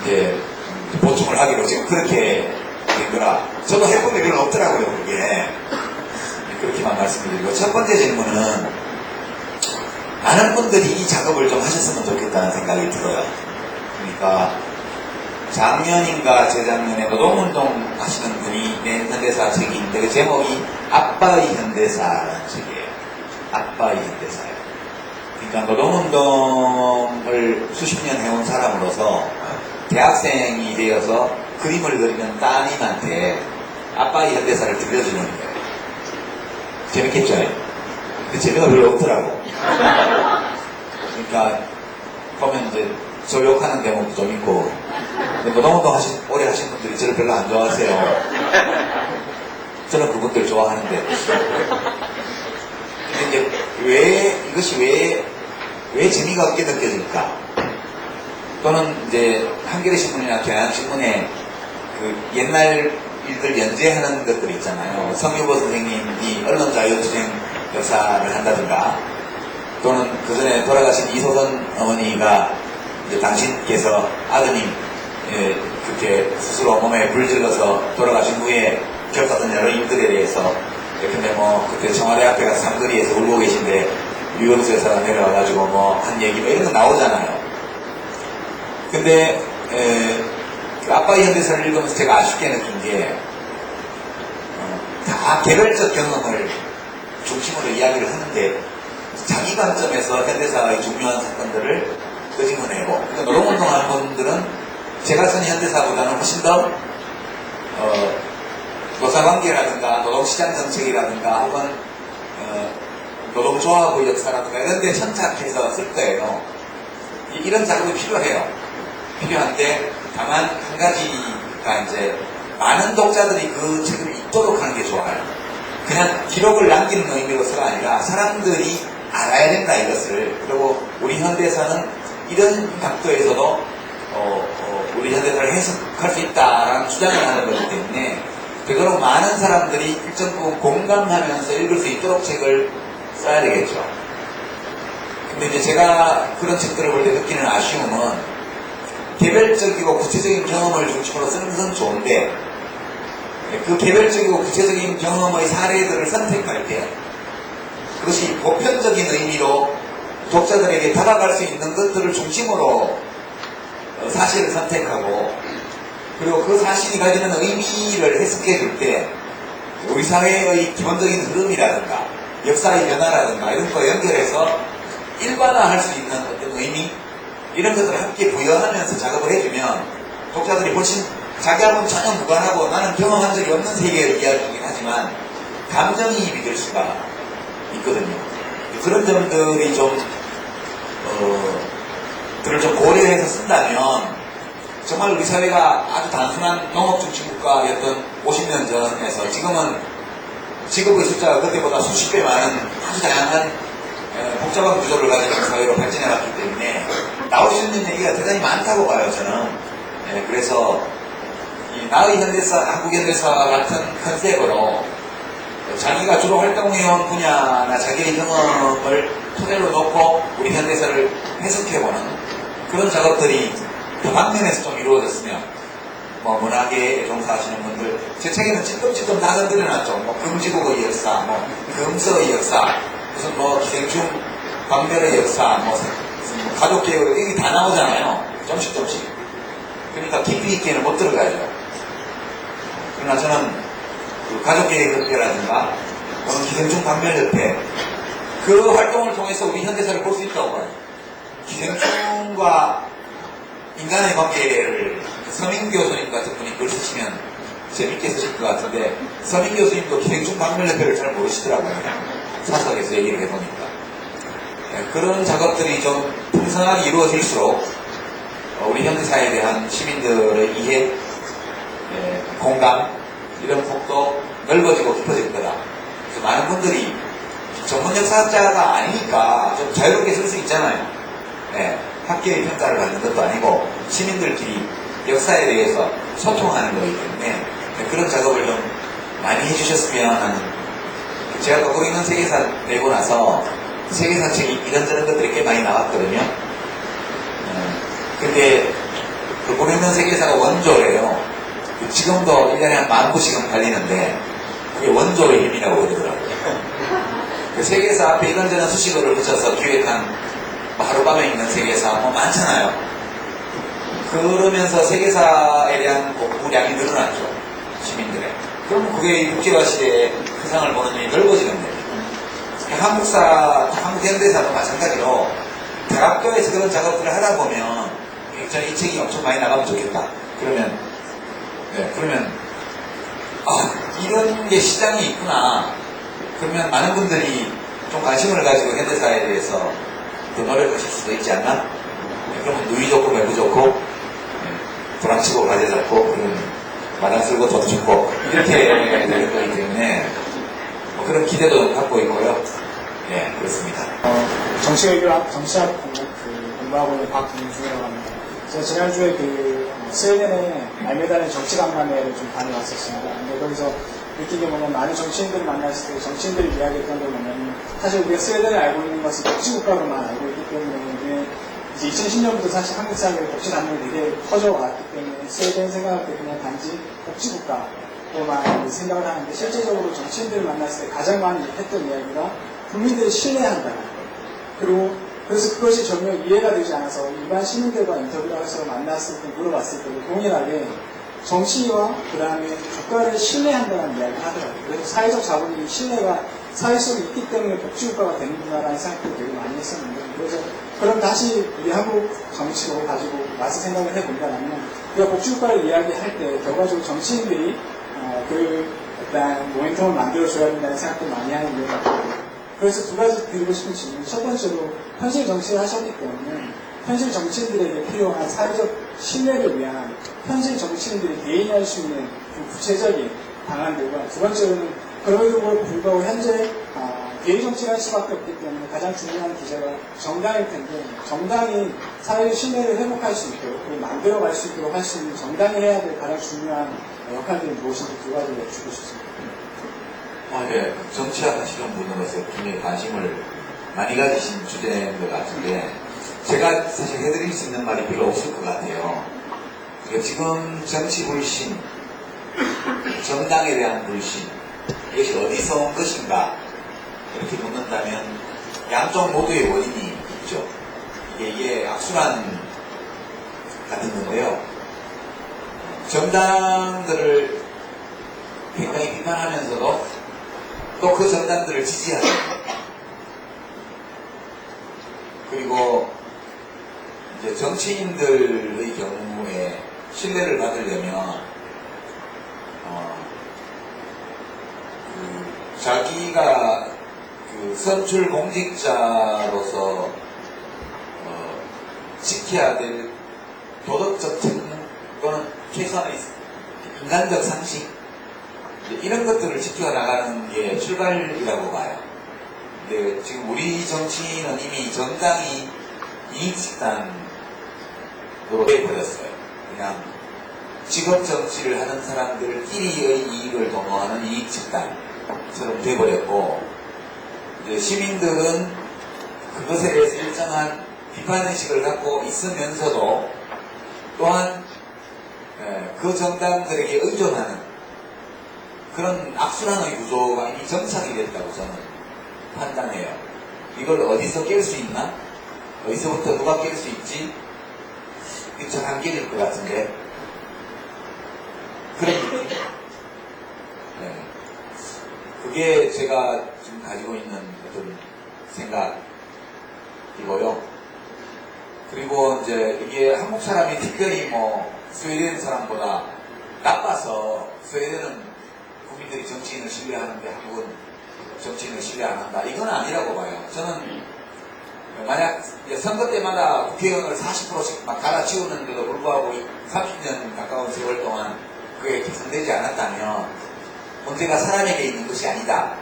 이제 보충을 하기로 지금 그렇게 된 거라 저도 해본 게 별로 없더라고요. 그게 그렇게만 말씀드리고 첫 번째 질문은 많은 분들이 이 작업을 좀 하셨으면 좋겠다는 생각이 들어요. 그러니까 작년인가 재작년에 노동운동 하시는 분이 낸 현대사 책이 있는데 그 제목이 아빠의 현대사라는 책이에요. 아빠의 현대사예요. 그러니까 노동운동을 수십 년 해온 사람으로서 대학생이 되어서 그림을 그리는 따님한테 아빠의 현대사를 들려주는 거예요. 재밌겠죠? 근데 재미가 별로 없더라고. 그러니까 보면 이제 저 욕하는 대목도 좀 있고 노동운동 오래 하신 분들이 저를 별로 안 좋아하세요. 저는 그분들 좋아하는데 근데 이제 이것이 왜 재미가 없게 느껴질까? 또는 이제 한겨레신문이나 경향신문에 그 옛날 일들 연재하는 것들 있잖아요. 성유보 선생님이 언론자유투쟁 역사를 한다든가 또는 그 전에 돌아가신 이소선 어머니가 이제 당신께서 아드님 그렇게 스스로 몸에 불 질러서 돌아가신 후에 겪었던 여러 일들에 대해서 근데 뭐 그때 청와대 앞에 가서 삼거리에서 울고 계신데 유영수에서 내려와가지고 뭐 한 얘기 뭐 이런 거 나오잖아요. 근데 그 아빠의 현대사를 읽으면서 제가 아쉽게 느낀 게 다 개별적 경험을 중심으로 이야기를 하는데 자기 관점에서 현대사의 중요한 사건들을 끄집어내고 그러니까 노동운동하는 분들은 제가 쓴 현대사보다는 훨씬 더 노사관계라든가 노동시장 정책이라든가 혹은 노동조합의 역사라든가 이런 데 천착해서 쓸 거예요. 이런 작업이 필요해요. 필요한데 다만 한 가지가 이제 많은 독자들이 그 책을 읽도록 하는 게 좋아요. 그냥 기록을 남기는 의미로서가 아니라 사람들이 알아야 된다 이것을. 그리고 우리 현대사는 이런 각도에서도 우리 현대사를 해석할 수 있다라는 주장을 하는 거기 때문에 되도록 많은 사람들이 일정 부분 공감하면서 읽을 수 있도록 책을 써야 되겠죠. 근데 이제 제가 그런 책들을 볼 때 느끼는 아쉬움은 개별적이고 구체적인 경험을 중심으로 쓰는 것은 좋은데 그 개별적이고 구체적인 경험의 사례들을 선택할 때 그것이 보편적인 의미로 독자들에게 다가갈 수 있는 것들을 중심으로 사실을 선택하고 그리고 그 사실이 가지는 의미를 해석해 줄 때 우리 사회의 기본적인 흐름이라든가 역사의 변화라든가 이런 거 연결해서 일반화할 수 있는 어떤 의미 이런 것들을 함께 부여하면서 작업을 해주면 독자들이 훨씬 자기하고는 전혀 무관하고 나는 경험한 적이 없는 세계를 이야기하긴 하지만 감정이입이 될 수가 있거든요. 그런 점들이 들을 좀 고려해서 쓴다면 정말 우리 사회가 아주 단순한 농업중심국가였던 50년 전에서 지금은 직업의 숫자가 그때보다 수십 배 많은 아주 다양한 복잡한 구조를 가진 사회로 발전해왔기 때문에 나올 수 있는 얘기가 대단히 많다고 봐요, 저는. 그래서 이 나의 현대사, 한국 현대사 같은 컨셉으로 자기가 주로 활동해온 분야나 자기의 경험을 토대로 놓고 우리 현대사를 해석해보는 그런 작업들이 그 방면에서 좀 이루어졌으면 뭐 문학에 종사하시는 분들 제 책에는 찔끔찔끔 다 건드려놨죠. 뭐 금지국의 역사, 뭐 금서의 역사, 무슨 뭐 기생충 광별의 역사, 뭐 가족계획 이게 다 나오잖아요. 좀씩. 그러니까 깊이 있게는 못 들어가죠. 그러나 저는 그 가족계획협회라든가 또는 기생충 광별협회 그 활동을 통해서 우리 현대사를 볼 수 있다고 봐요. 기생충과 인간의 관계를 서민 교수님 같은 분이 글 쓰시면 재밌게 쓰실 것 같은데 서민 교수님도 기생충 광별협회를 잘 모르시더라고요. 사석에서 얘기를 해보니까. 그런 작업들이 좀 풍성하게 이루어질수록 우리 현대사에 대한 시민들의 이해, 공감 이런 폭도 넓어지고 깊어질 거다. 그래서 많은 분들이 전문 역사학자가 아니니까 좀 자유롭게 쓸 수 있잖아요. 학계의 평가를 받는 것도 아니고 시민들끼리 역사에 대해서 소통하는 거기 때문에 그런 작업을 좀 많이 해주셨으면 하는. 제가 거꾸로 있는 세계사 내고 나서 세계사 책이 이런저런 것들이 꽤 많이 나왔거든요. 근데 거꾸로 있는 세계사가 원조래요. 지금도 1년에 한 10,000부씩은 팔리는데 그게 원조의 힘이라고 그러더라고요. 그 세계사 앞에 이런저런 수식어를 붙여서 기획한 하룻밤에 있는 세계사 뭐 많잖아요. 그러면서 세계사에 대한 공부량이 늘어났죠. 시민들의. 그럼 그게 국제화 시대의 세상을 보는 눈이 넓어지는 거예요. 한국 현대사도 마찬가지로 대학교에서 그런 작업들을 하다 보면 저는 이 책이 엄청 많이 나가면 좋겠다. 그러면 이런 게 시장이 있구나. 그러면 많은 분들이 좀 관심을 가지고 현대사에 대해서 더 노력하실 수도 있지 않나? 그러면 누이 좋고 매부 좋고 도랑치고 가재 잡고 마당 쓸고 돈 줍고 이렇게 될 거기 때문에 그런 기대도 갖고 있고요. 그렇습니다. 정치학 공부하고 있는 박김준이라고 합니다. 제가 지난주에 스웨덴의 말메달의 정치박람회를 좀 다녀왔었습니다. 근데 거기서 느낀 게 뭐냐면 많은 정치인들을 만났을 때 정치인들이 이야기했던 게 뭐냐면 사실 우리가 스웨덴을 알고 있는 것은 복지국가로만 알고 있기 때문에 이제 2010년부터 사실 한국 사회의 복지 담론이 되게 커져왔기 때문에 스웨덴 생각할 때 그냥 단지 복지국가로만 생각을 하는데 실제적으로 정치인들을 만났을 때 가장 많이 했던 이야기가 국민들을 신뢰한다는 거예요. 그리고 그래서 그것이 전혀 이해가 되지 않아서 일반 시민들과 인터뷰를 해서 만났을 때 물어봤을 때도 동일하게 정치와 그 다음에 국가를 신뢰한다는 이야기를 하더라고요. 그래서 사회적 자본이 신뢰가 사회 속에 있기 때문에 복지국가가 되는구나라는 생각도 되게 많이 했었는데, 그래서 그럼 다시 우리 한국 정치로 가지고 와서 생각을 해본다면 우리가 복지국가를 이야기할 때 결과적으로 정치인들이 일단 모멘텀을 만들어줘야 된다는 생각도 많이 하는 이유가 있거든요. 그래서 두 가지 드리고 싶은 질문. 첫 번째로 현실 정치를 하셨기 때문에 현실 정치인들에게 필요한 사회적 신뢰를 위한 현실 정치인들이 대인할 수 있는 구체적인 방안들과, 두 번째로는 그럼에도 불구하고 현재 대의 정치를 할 수밖에 없기 때문에 가장 중요한 기제가 정당일 텐데, 정당이 사회의 신뢰를 회복할 수 있도록 그리고 만들어갈 수 있도록 할 수 있는 정당이 해야 될 가장 중요한 역할들이 무엇인지 두 가지를 여쭈고 싶습니다. 정치학 하시는 분으로서 굉장히 관심을 많이 가지신 주제인 것 같은데, 제가 사실 해드릴 수 있는 말이 별로 없을 것 같아요. 그러니까 지금 정치 불신, 정당에 대한 불신, 이것이 어디서 온 것인가 이렇게 묻는다면 양쪽 모두의 원인이 있죠. 이게 악순환 같은 건데요. 정당들을 굉장히 비판하면서도 또 그 정당들을 지지하는, 그리고 이제 정치인들의 경우에 신뢰를 받으려면 자기가 선출 공직자로서 지켜야 될 도덕적 책무 또는 최소한의 인간적 상식, 이런 것들을 지켜나가는 게 출발이라고 봐요. 근데 지금 우리 정치인은 이미 정당이 이익집단으로 되어버렸어요. 그냥 직업 정치를 하는 사람들끼리의 이익을 도모하는 이익집단처럼 되어버렸고, 이제 시민들은 그것에 대해서 일정한 비판의식을 갖고 있으면서도 또한 그 정당들에게 의존하는 그런 악순환의 구조가 이미 정착이 됐다고 저는 판단해요. 이걸 어디서 깰 수 있나? 어디서부터 누가 깰 수 있지? 이게 참 한계일 것 같은데, 그런 느낌? 그게 제가 지금 가지고 있는 어떤 생각이고요. 그리고 이제 이게 한국 사람이 특별히 스웨덴 사람보다 나빠서 스웨덴은 국민들이 정치인을 신뢰하는데 한국은 정치인을 신뢰 안 한다, 이건 아니라고 봐요. 저는 만약 선거 때마다 국회의원을 40%씩 막 갈아치우는데도 불구하고 30년 가까운 세월 동안 그게 개선되지 않았다면 문제가 사람에게 있는 것이 아니다.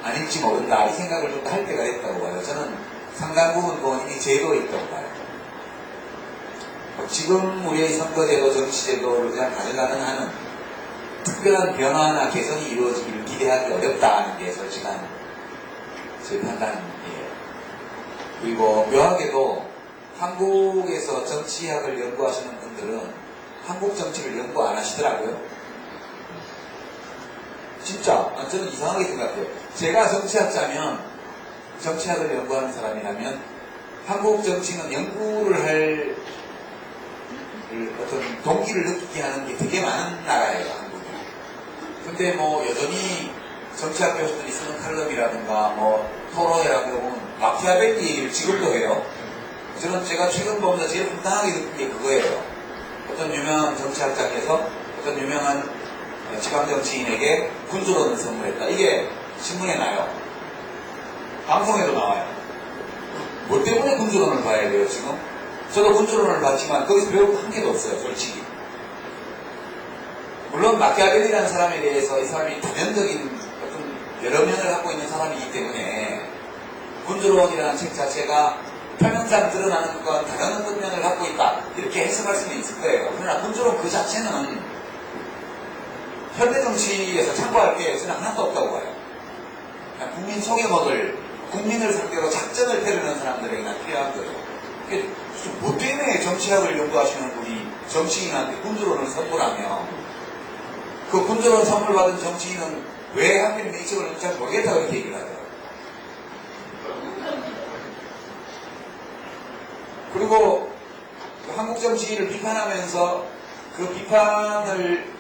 아닐지 모른다. 이 생각을 좀 할 때가 됐다고 봐요. 저는 상당 부분 그건 이미 제도에 있다고 봐요. 지금 우리의 선거제도, 정치제도를 그냥 가져가는 한은 특별한 변화나 개선이 이루어지기를 기대하기 어렵다는 게 솔직한 제 판단이에요. 그리고 묘하게도 한국에서 정치학을 연구하시는 분들은 한국 정치를 연구 안 하시더라고요. 진짜 저는 이상하게 생각해요. 제가 정치학자면, 정치학을 연구하는 사람이라면 한국 정치는 연구를 할 어떤 동기를 느끼게 하는 게 되게 많은 나라예요, 한국이. 근데 뭐 여전히 정치학 교수들이 쓰는 칼럼이라든가 뭐 토론회라고 보면 마키아벨리 얘기를 지금도 해요. 저는 제가 최근 보면서 제일 황당하게 느낀 게 그거예요. 어떤 유명한 정치학자께서 어떤 유명한 지방정치인에게 군주론을 선물했다. 이게 신문에 나요. 방송에도 나와요. 뭐 때문에 군주론을 봐야 돼요, 지금? 저도 군주론을 봤지만 거기서 배울 거 한 개도 없어요, 솔직히. 물론 마키아벨리라는 사람에 대해서 이 사람이 다면적인 어떤 여러 면을 갖고 있는 사람이기 때문에 군주론이라는 책 자체가 표면상 드러나는 건 다른 어떤 면을 갖고 있다. 이렇게 해석할 수는 있을 거예요. 그러나 군주론 그 자체는 현대 정치에서 참고할 게 저는 하나도 없다고 봐요. 그냥 국민 속여먹을, 국민을 상대로 작전을 펴려는 사람들에게나 필요한 거죠. 이게 뭐 때문에 정치학을 연구하시는 분이 정치인한테 군주론을 선물하며 그 군주론 선물 받은 정치인은 왜 하필 이 책을 잘 모르겠다고 이렇게 얘기를 하죠. 그리고 한국 정치인을 비판하면서 그 비판을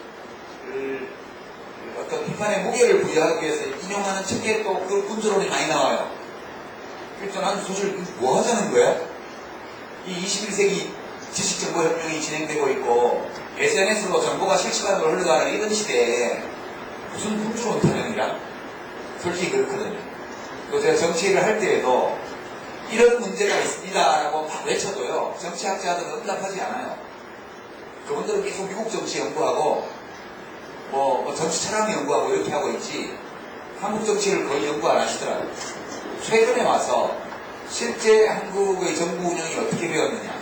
어떤 비판의 무게를 부여하기 위해서 인용하는 책에 또 그 군주론이 많이 나와요. 그래서 난 사실 뭐 하자는 거야? 이 21세기 지식정보혁명이 진행되고 있고 SNS로 정보가 실시간으로 흘러가는 이런 시대에 무슨 군주론 타령이라? 솔직히 그렇거든요. 또 제가 정치를 할 때에도 이런 문제가 있습니다라고 막 외쳐도요, 정치학자들은 응답하지 않아요. 그분들은 계속 미국 정치 연구하고 뭐 정치 철학 연구하고 이렇게 하고 있지 한국 정치를 거의 연구 안 하시더라고요. 최근에 와서 실제 한국의 정부 운영이 어떻게 되었느냐,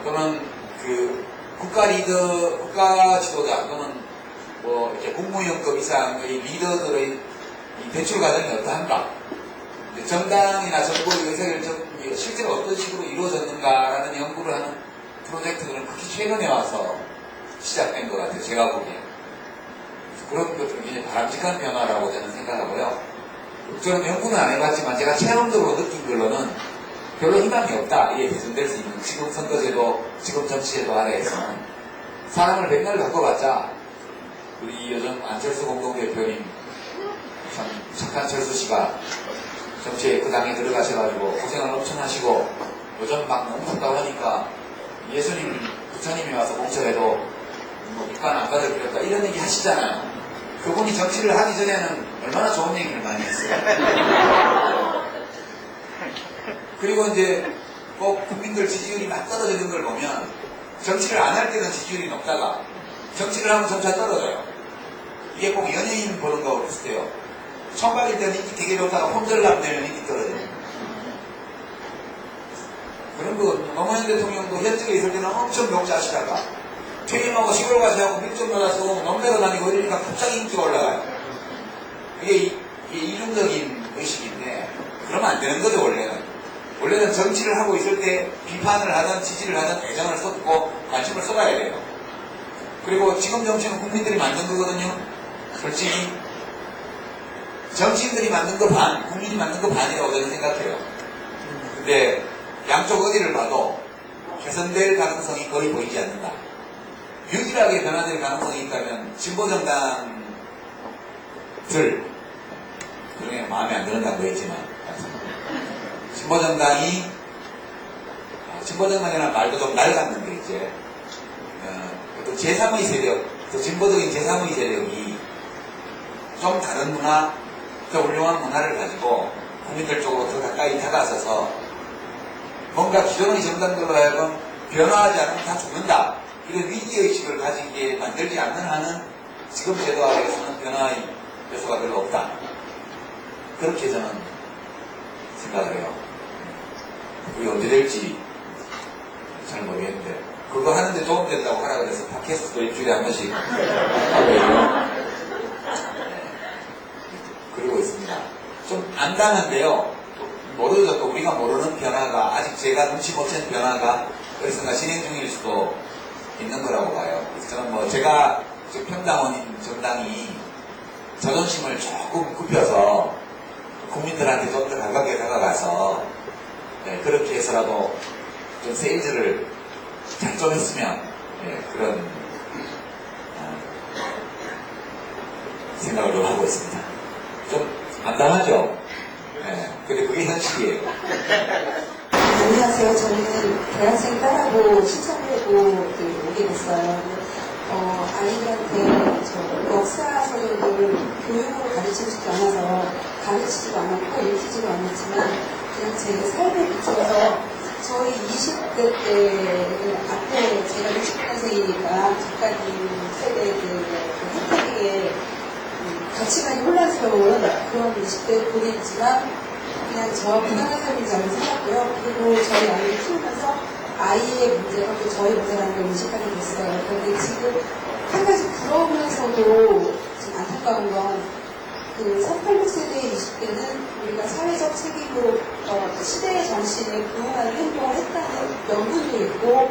또는 그 국가 리더, 국가 지도자 또는 뭐 이제 국무위원급 이상의 리더들의 이 대출 과정이 어떠한가, 정당이나 정부의 의사결정이 실제로 어떤 식으로 이루어졌는가라는 연구를 하는 프로젝트들은 특히 최근에 와서 시작된 것 같아요. 제가 보기에. 그런 것들은 굉장히 바람직한 변화라고 저는 생각하고요. 저는 연구는 안 해봤지만 제가 체험적으로 느낀 걸로는 별로 희망이 없다. 이게 개선될 수 있는 지금 선거제도, 지금 정치제도 아래에서는 사람을 백날 바꿔봤자 우리 요즘 안철수 공동대표님 참 착한 철수 씨가 정치에 그 당에 들어가셔가지고 고생을 엄청 하시고 요즘 막 너무 답답하니까 예수님, 부처님이 와서 공처해도 뭐 비판 안 받을 필요 없다 이런 얘기 하시잖아요. 그분이 정치를 하기 전에는 얼마나 좋은 얘기를 많이 했어요. 그리고 이제 꼭 국민들 지지율이 막 떨어지는 걸 보면 정치를 안 할 때는 지지율이 높다가 정치를 하면 점차 떨어져요. 이게 꼭 연예인 보는 거하고 비슷해요. 총각일 때는 인기 되게 좋다가 폼절남 되면 인기 떨어져요. 그런 거 노무현 대통령도 현직에 있을 때는 엄청 명자하시다가 퇴임하고 시골 가시하고 밀접 놀아서 nom대로 다니고 이러니까 갑자기 인기가 올라가요. 이게 이중적인 의식인데 그러면 안 되는 거죠. 원래는 정치를 하고 있을 때 비판을 하든 지지를 하든 애정을 쏟고 관심을 쏟아야 돼요. 그리고 지금 정치는 국민들이 만든 거거든요. 솔직히 정치인들이 만든 거 반, 국민이 만든 거 반이라고 저는 생각해요. 근데 양쪽 어디를 봐도 개선될 가능성이 거의 보이지 않는다. 유일하게 변화될 가능성이 있다면 진보정당들, 그중에 마음에 안 드는다고 했지만 진보정당이라는 말도 좀 낡았는데 이제 또 제3의 세력, 또 진보적인 제3의 세력이 좀 다른 문화, 더 훌륭한 문화를 가지고 국민들 쪽으로 더 가까이 다가서서 뭔가 기존의 정당들로 하여금 변화하지 않으면 다 죽는다. 이런 위기의식을 가지게 만들지 않는 한은 지금 제도 아래에서는 변화의 요소가 별로 없다. 그렇게 저는 생각을 해요. 그게 언제 될지 잘 모르겠는데 그거 하는데 도움 된다고 하라 그래서 팟캐스트도 일주일에 한 번씩 하고 있고 그러고 있습니다. 좀 안당한데요. 모르죠. 또 우리가 모르는 변화가 아직 제가 눈치 못 챈 변화가 그래서 진행 중일 수도 있는 거라고 봐요. 그래서 저는 뭐 제가 평당원인 정당이 자존심을 조금 굽혀서 국민들한테 좀 더 가깝게 다가가서 네, 그렇게 해서라도 좀 세일즈를 잘 좀 했으면 네, 그런 생각을 좀 하고 있습니다. 좀 안당하죠? 네, 근데 그게 현실이에요. 안녕하세요. 저는 대학생 딸하고 신청하고 오게 됐어요. 아이들한테 역사 서적을 교육으로 가르치지도 않아서 가르치지도 않았고 읽히지도 않았지만 그냥 제 삶에 비춰서 저희 20대 때 앞에 제가 60년생이니까 작가님 세대의 혜택에 가치관이 혼란스러운 그런 20대를 보냈지만 그냥 저 편안한 삶이 저는 살았고요. 그리고 저희 아이를 키우면서 아이의 문제가 또 저희 문제라는 걸 인식하게 됐어요. 그런데 지금 한 가지 부러우면서도 좀 안타까운 건 그 386 세대의 20대는 우리가 사회적 책임으로 시대의 정신에 부응하는 행동을 했다는 명분도 있고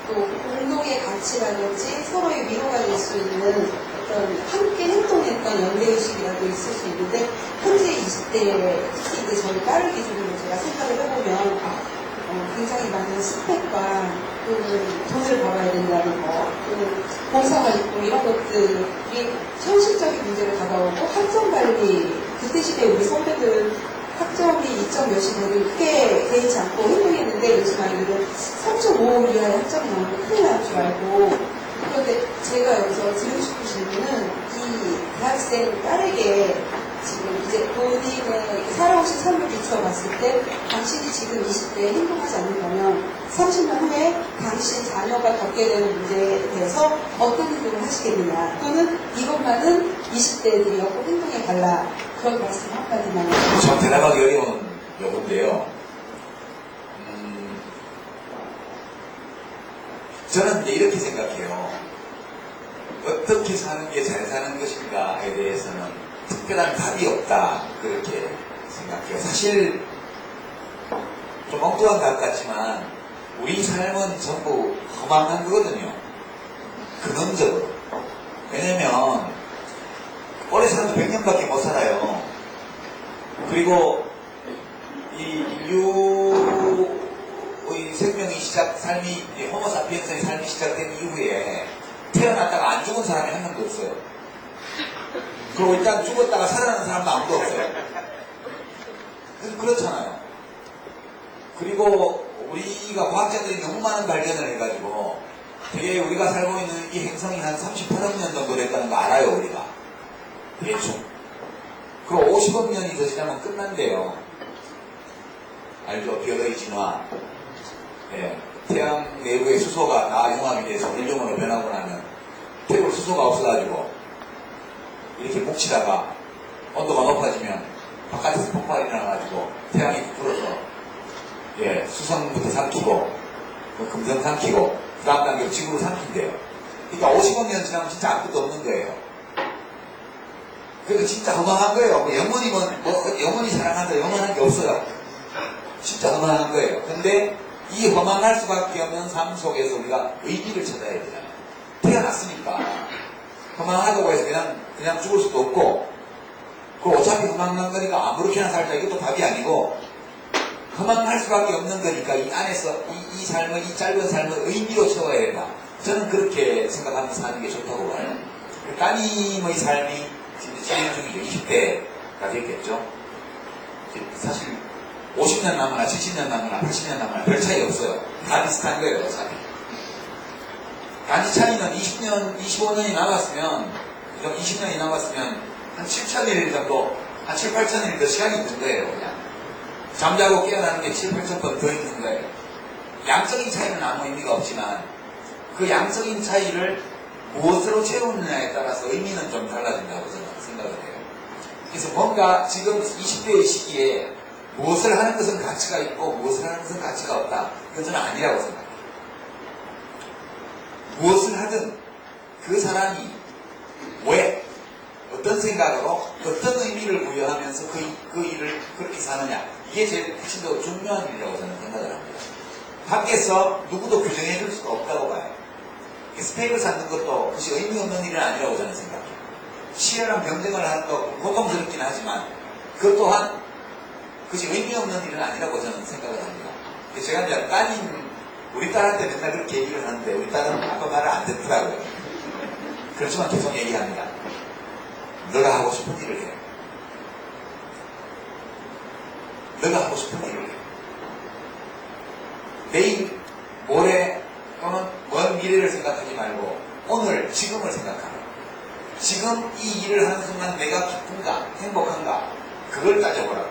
또 공동의 가치라든지 서로의 위로가 될 수 있는 어떤 함께 행동했던 연대의식이라도 있을 수 있는데 현재 20대에 특히 이제 저희 딸을 기준으로 제가 생각을 해보면 굉장히 많은 스펙과 또는 돈을 벌어야 된다는 거, 또는 봉사가 있고 이런 것들이 현실적인 문제를 다가오고 학점 관리, 그때 시대에 우리 선배들은 학점이 2점 몇이 되는 크게 개의치 않고 행동했는데 요즘 아이들은 3.5 이하의 학점이 나오면 큰일 날 줄 알고 그런데 제가 여기서 드리고 싶은 질문은 이 대학생 딸에게 지금 이제 본인의 살아오신 삶을 비추어 봤을 때 당신이 지금 20대에 행동하지 않는다면 30년 후에 당신 자녀가 겪게 되는 문제에 대해서 어떤 행동을 하시겠느냐 또는 이것만은 20대들이 꼭 행동해 달라 그런 말씀 한마디만 참 대답하기 어려운 여부인데요. 저는 이제 이렇게 생각해요. 어떻게 사는 게 잘 사는 것인가에 대해서는 특별한 답이 없다 그렇게 생각해요. 사실 좀 엉뚱한 답 같지만 우리 삶은 전부 허망한 거거든요. 근원적으로. 왜냐면 오래 살아도 100년밖에 못 살아요. 그리고 이 인류의 생명의 시작, 삶이 호모사피엔스의 삶이 시작된 이후에 태어났다가 안 죽은 사람이 한 명도 없어요. 그리고 일단 죽었다가 살아나는 사람도 아무도 없어요. 그렇잖아요. 그리고 우리가 과학자들이 너무 많은 발견을 해가지고 되게 우리가 살고 있는 이 행성이 한 38억 년 정도 됐다는 거 알아요, 우리가. 대충. 그리고 50억 년이 더 지나면 끝난대요. 알죠? 비어더의 진화. 예. 태양 내부의 수소가 다 융합이 돼서 헬륨으로 변하고 나면 태국 수소가 없어가지고 이렇게 뭉치다가 온도가 높아지면 바깥에서 폭발이 나가지고 태양이 부풀어서 예, 수성부터 삼키고 금성 삼키고 그 다음 단계로 지구로 삼킨대요. 그러니까 50억 년 지나면 진짜 아무것도 없는 거예요. 그러니까 진짜 허망한 거예요. 뭐 영원히 사랑한다 영원한 게 없어요. 진짜 허망한 거예요. 근데 이 허망할 수밖에 없는 삶 속에서 우리가 의미를 찾아야 되잖아요. 태어났으니까 허망하다고 해서 그냥 죽을 수도 없고 그리고 어차피 허망한 거니까 아무렇게나 살자 이것도 답이 아니고 허망할 수밖에 없는 거니까 이 안에서 이 삶을 이 짧은 삶을 의미로 채워야 된다. 저는 그렇게 생각하면서 사는 게 좋다고 봐요. 따님의 삶이 진행 중이죠. 20대가 됐겠죠. 사실 50년 남거나 70년 남거나 80년 남거나 별 차이 없어요. 다 비슷한 거예요. 어차피. 단지 차이는 20년, 25년이 남았으면 한 7,000일 정도 한 7, 8천일 더 시간이 있는 거예요. 그냥 잠자고 깨어나는 게 7, 8천 번 더 있는 거예요. 양적인 차이는 아무 의미가 없지만 그 양적인 차이를 무엇으로 채우느냐에 따라서 의미는 좀 달라진다고 저는 생각을 해요. 그래서 뭔가 지금 20대의 시기에 무엇을 하는 것은 가치가 있고 무엇을 하는 것은 가치가 없다. 그건 저는 아니라고 생각해요. 무엇을 하든 그 사람이 왜 어떤 생각으로 어떤 의미를 부여하면서 그 일을 그렇게 사느냐, 이게 제일 훨씬 중요한 일이라고 저는 생각을 합니다. 밖에서 누구도 규정해 줄 수가 없다고 봐요. 스펙을 쌓는 것도 그것이 의미 없는 일은 아니라고 저는 생각해요. 치열한 경쟁을 하는 거 고통스럽긴 하지만 그것 또한 그것이 의미 없는 일은 아니라고 저는 생각을 합니다. 제가 이제 우리 딸한테 맨날 그렇게 얘기를 하는데 우리 딸은 아빠 말을 안 듣더라고요. 그렇지만 계속 얘기합니다. 너가 하고 싶은 일을 해. 너가 하고 싶은 일을 해. 내일, 모레 또는 먼 미래를 생각하지 말고 오늘, 지금을 생각하라. 지금 이 일을 하는 순간 내가 기쁜가, 행복한가, 그걸 따져보라고.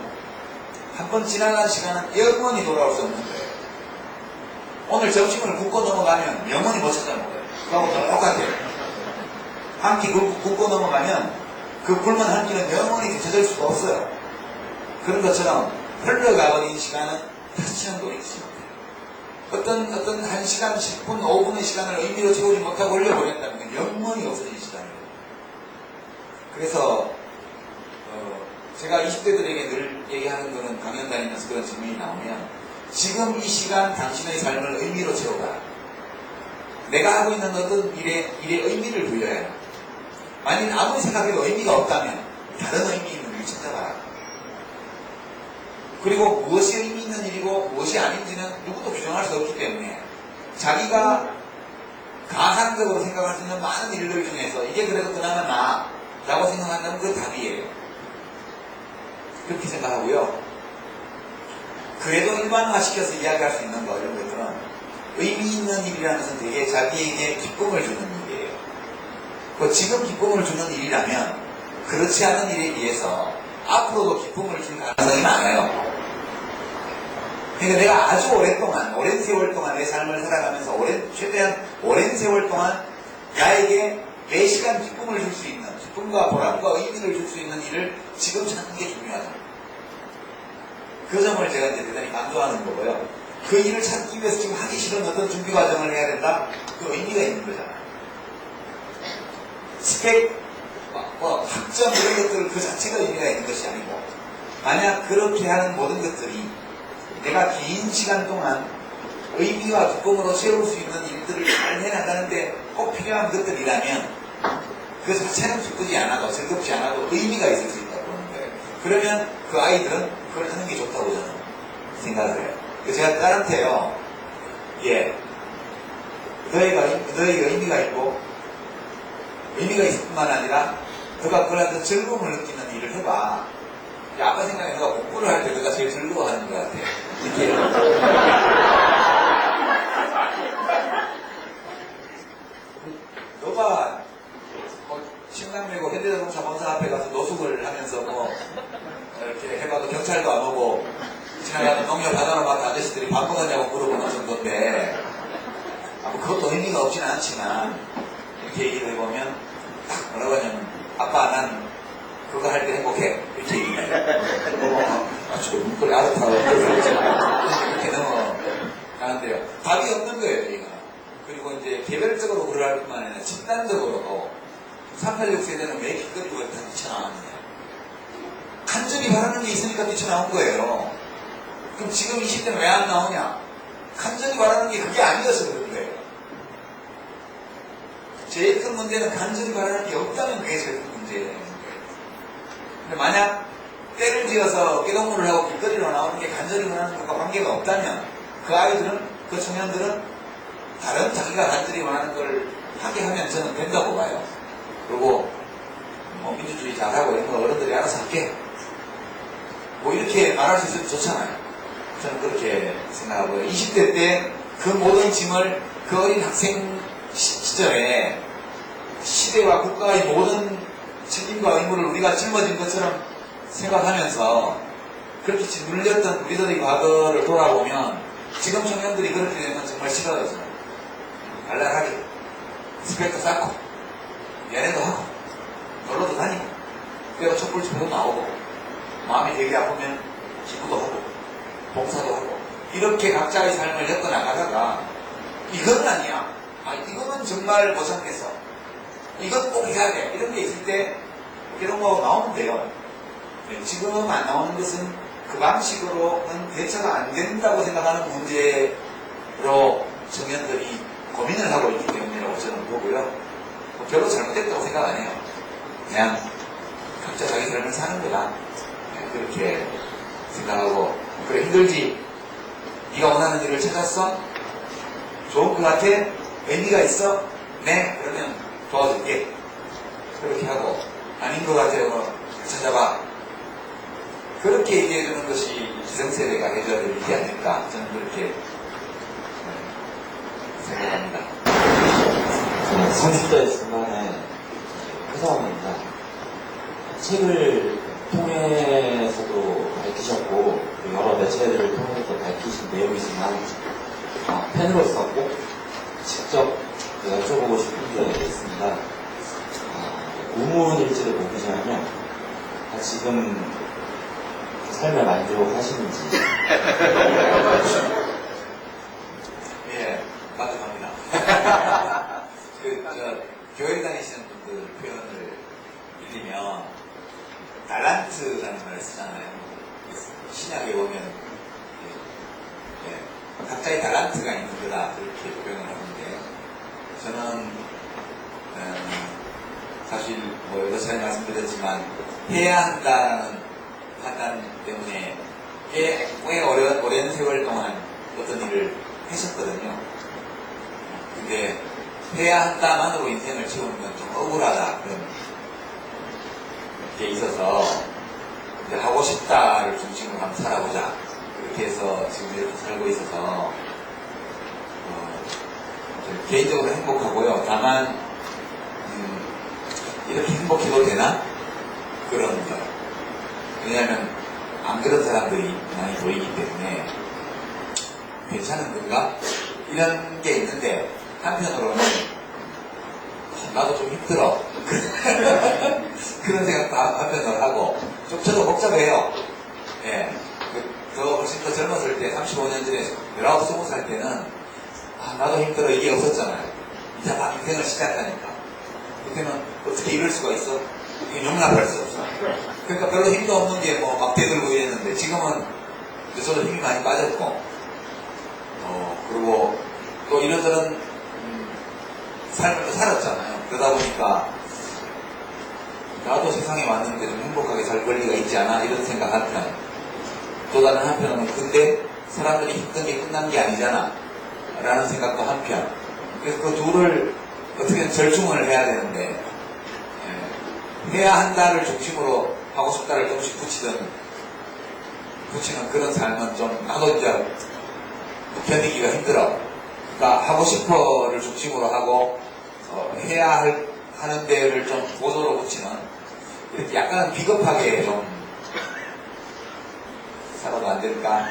한번 지나간 시간은 영원히 돌아올 수 없는 거예요. 오늘 점심을 굶고 넘어가면 영원히 못 찾아오는 거예요. 그거하고 똑같아요. 한 끼 굶고 넘어가면 그 굶은 한 끼는 영원히 되찾을 수가 없어요. 그런 것처럼 흘러가버린 시간은 다시 한번 돌이키지 못해요. 어떤 1시간, 10분, 5분의 시간을 의미로 채우지 못하고 흘려보냈다면 영원히 없어진 시간이에요. 그래서 제가 20대들에게 늘 얘기하는 거는 강연 다니면서 그런 질문이 나오면 지금 이 시간 당신의 삶을 의미로 채워라. 내가 하고 있는 어떤 일에 의미를 부여해라. 만일 아무리 생각해도 의미가 없다면 다른 의미 있는 일을 찾아봐라. 그리고 무엇이 의미 있는 일이고 무엇이 아닌지는 누구도 규정할 수 없기 때문에 자기가 가상적으로 생각할 수 있는 많은 일들 중에서 이게 그래도 그나마 나라고 생각한다면 그 답이에요. 그렇게 생각하고요. 그래도 일반화시켜서 이야기할 수 있는 거 이런 것들은 의미 있는 일이라는 것은 되게 자기에게 기쁨을 주는 일이에요. 지금 기쁨을 주는 일이라면 그렇지 않은 일에 비해서 앞으로도 기쁨을 줄 가능성이 많아요. 그러니까 내가 아주 오랜 세월 동안 내 삶을 살아가면서 최대한 오랜 세월 동안 나에게 매 시간 기쁨을 줄 수 있는, 기쁨과 보람과 의미를 줄 수 있는 일을 지금 찾는 게 중요하다. 그 점을 제가 이제 대단히 강조하는 거고요. 그 일을 찾기 위해서 지금 하기 싫은 어떤 준비 과정을 해야 된다? 그 의미가 있는 거잖아요. 스펙, 학점 이런 것들 그 자체가 의미가 있는 것이 아니고 만약 그렇게 하는 모든 것들이 내가 긴 시간 동안 의미와 기쁨으로 채울 수 있는 일들을 잘 해나가는데 꼭 필요한 것들이라면 그 자체는 기쁘지 않아도 즐겁지 않아도 의미가 있을 수 있다고 보는 거예요. 그러면 그 아이들은 그걸 하는 게 좋다고 저는 생각을 해요. 제가 딸한테요, 너희가 의미가 있고 의미가 있을 뿐만 아니라 너가 그런 즐거움을 느끼는 일을 해봐. 아빠 생각에 너가 공부를 할 때 너가 제일 즐거워하는 것 같아. 이렇게. 너가 신랑매고 현대자동차 본사 앞에 가서 노숙을 하면서 이렇게 해봐도 경찰도 안 오고 지나가는 농협 바다로막 아저씨들이 밥 먹었냐고 물어보는 정도인데 그것도 의미가 없지는 않지만 이렇게 얘기를 해보면 딱 뭐라고 하냐면 아빠 난 그거 할 때 행복해 이렇게 얘기해요. 저 눈꼬리 알았다고 이렇게 넘어가는데요. 답이 없는 거예요 저희가. 그리고 이제 개별적으로 그럴 할 뿐만 아니라 집단적으로도 386 세대는 왜 길거리로 다 뛰쳐나왔느냐. 간절히 바라는 게 있으니까 뛰쳐나온 거예요. 그럼 지금 20대는 왜 안 나오냐? 간절히 바라는 게 그게 아니어서 그런 거예요. 제일 큰 문제는 간절히 바라는 게 없다면 그게 제일 큰 문제예요. 근데 만약 때를 지어서 깨동무를 하고 길거리로 나오는 게 간절히 원하는 것과 관계가 없다면 그 아이들은, 그 청년들은 다른 자기가 간절히 원하는 걸 하게 하면 저는 된다고 봐요. 그리고 민주주의 잘하고 이런 거 어른들이 알아서 할게. 이렇게 말할 수 있으면 좋잖아요. 저는 그렇게 생각하고요. 20대 때 그 모든 짐을 그 어린 학생 시절에 시대와 국가의 모든 책임과 의무를 우리가 짊어진 것처럼 생각하면서 그렇게 짓눌렸던 우리들의 과거를 돌아보면 지금 청년들이 그렇게 되면 정말 싫어요. 발랄하게 스펙도 쌓고 연애도 하고 놀러도 다니고 그래서 촛불 집회도 나오고 마음이 되게 아프면 기부도 하고 봉사도 하고 이렇게 각자의 삶을 엮어나가다가 이건 아니야. 이거는 정말 못 참겠어. 이건 꼭 해야 돼. 이런 게 있을 때 이런 거 나오면 돼요. 네, 지금 안 나오는 것은 그 방식으로는 대처가 안 된다고 생각하는 문제로 청년들이 고민을 하고 있기 때문이라고 저는 보고요. 별로 잘못됐다고 생각 안 해요. 그냥 각자 자기 삶을 사는 거다. 네, 그렇게 생각하고 그래 힘들지? 네가 원하는 일을 찾았어? 좋은 것 같아? 의미가 있어? 네? 그러면 도와줄게. 그렇게 하고 아닌 것 같아요. 찾아봐. 그렇게 얘기해주는 것이 기성세대가 해줘야 될 일이 아닐까 저는 그렇게 생각합니다. 저는 30대 중반에 회사원입니다. 책을 통해서도 밝히셨고 여러 매체들을 통해서도 밝히신 내용이지만 팬으로서 꼭 직접 여쭤보고 싶은 게 있습니다. 우문일지를 보시면요, 지금 삶에 만족하시는지. 예, 만족합니다. 교회 다니시는 분들 표현을 빌리면 달란트라는 말을 쓰잖아요. 신약에 보면 각자의 달란트가 있는 거다 그렇게 표현을 하는데 저는 사실 여러 차례 말씀드렸지만 해야 한다는 판단 때문에 꽤 오랜 세월 동안 어떤 일을 하셨거든요. 근데 해야 한다만으로 인생을 채우는 건 좀 억울하다 그런 게 있어서 이제 하고 싶다를 중심으로 한번 살아보자 그렇게 해서 지금 이렇게 살고 있어서 개인적으로 행복하고요. 다만 이렇게 행복해도 되나? 그런 거. 왜냐하면 안 그런 사람들이 많이 보이기 때문에 괜찮은 건가? 이런 게 있는데 한편으로는 나도 좀 힘들어. 그런 생각도 한편으로 하고 좀 저도 복잡해요. 예. 저 훨씬 더 젊었을 때 35년 전에 19, 20살 때는 나도 힘들어 이게 없었잖아요. 이제 막 인생을 시작하니까 그때는 어떻게 이럴 수가 있어? 이게 용납할 수 없어. 그러니까 별로 힘도 없는 게 막 대들고 이랬는데 지금은 저도 힘이 많이 빠졌고 그리고 또 이런저런 삶을 또 살았잖아요. 그러다 보니까 나도 세상에 왔는데 좀 행복하게 살 권리가 있지 않아? 이런 생각 한편. 또 다른 한편은 근데 사람들이 힘든 게 끝난 게 아니잖아 라는 생각도 한편. 그래서 그 둘을 어떻게든 절충을 해야 되는데 해야 한다를 중심으로 하고 싶다를 조금씩 붙이는 그런 삶은 좀 나도 이제 견디기가 힘들어. 그러니까 하고 싶어를 중심으로 하고 해야 하는 데를 좀 보조로 붙이는 이렇게 약간 비겁하게 좀 살아도 안 될까?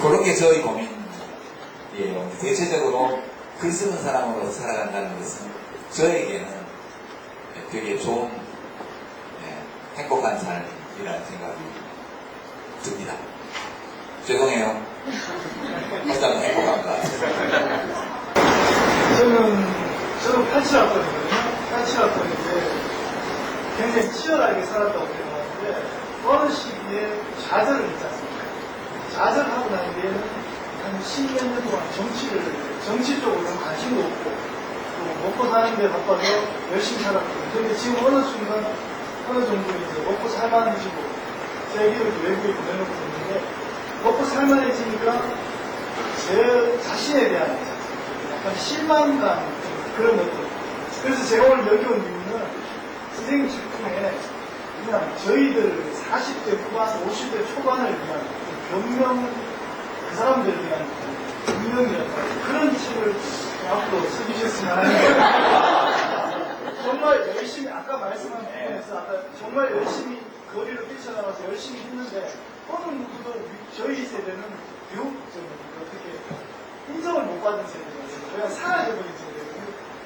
그런 게 저희 고민이에요. 대체적으로 글 쓰는 사람으로 살아간다는 것은 저에게는 되게 좋은 행복한 삶이라는 생각이 듭니다. 죄송해요. 일단은 행복한 것 같아요. 저는 87학번이거든요. 87학번인데 굉장히 치열하게 살았다고 생각하는데 어느 시기에 좌절을 했지 않습니까? 좌절하고 난 뒤에는 한 10몇 년 동안 정치 쪽으로는 관심도 없고 또 먹고 사는 데 바빠서 열심히 살았거든요. 근데 지금 어느 순간 어느 정도 이제 먹고 살만해지고 세계를 외국에 보내놓고 있는데 먹고 살만해지니까 제 자신에 대한 약간 실망감 그런 것들. 그래서 제가 오늘 여기 온 이유는 선생님 작품에 그냥 저희들 40대 후반, 50대 초반을 위한 변명, 그 사람들을 위한 변명이었다. 그런 책을 앞으로 써주셨으면 하는 정말 열심히, 아까 말씀한 부분에서 아까 정말 열심히 거리로 뛰쳐나가서 열심히 했는데 어느 누구도 저희 세대는 교육 어떻게 인정을 못 받은 세대잖아요. 그냥 사라져버린 세대고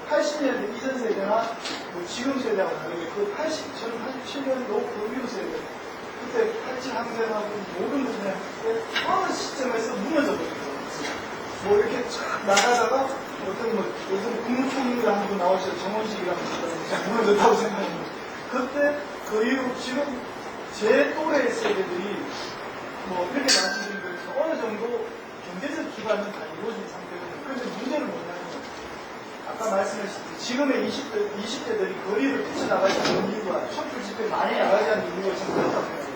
80년대 이전 세대나 뭐 지금 세대하고 다르게 그 저는 87년도 그 이후 세대 그때 87 항쟁하고 모든 분야 때 어느 시점에서 무너져 버리더라고요. 뭐 이렇게 쫙 나가다가 어떤 뭐 요즘 국무총리가 한 분 나오셔서 정원식이라는 분이 무너졌다고 생각합니다. 그때 그 이후 지금 제 또래 세대들이 뭐 이렇게 말씀드린 것처럼 어느 정도 경제적 기반은 다 이루어진 상태거든요. 그런데 문제는 뭐냐면 아까 말씀하셨듯이 지금의 20대들이 거리를 뛰쳐나가지 않는 이유가 촛불 집회 많이 나가지 않는 이유가 좀 그렇다고 생각해요.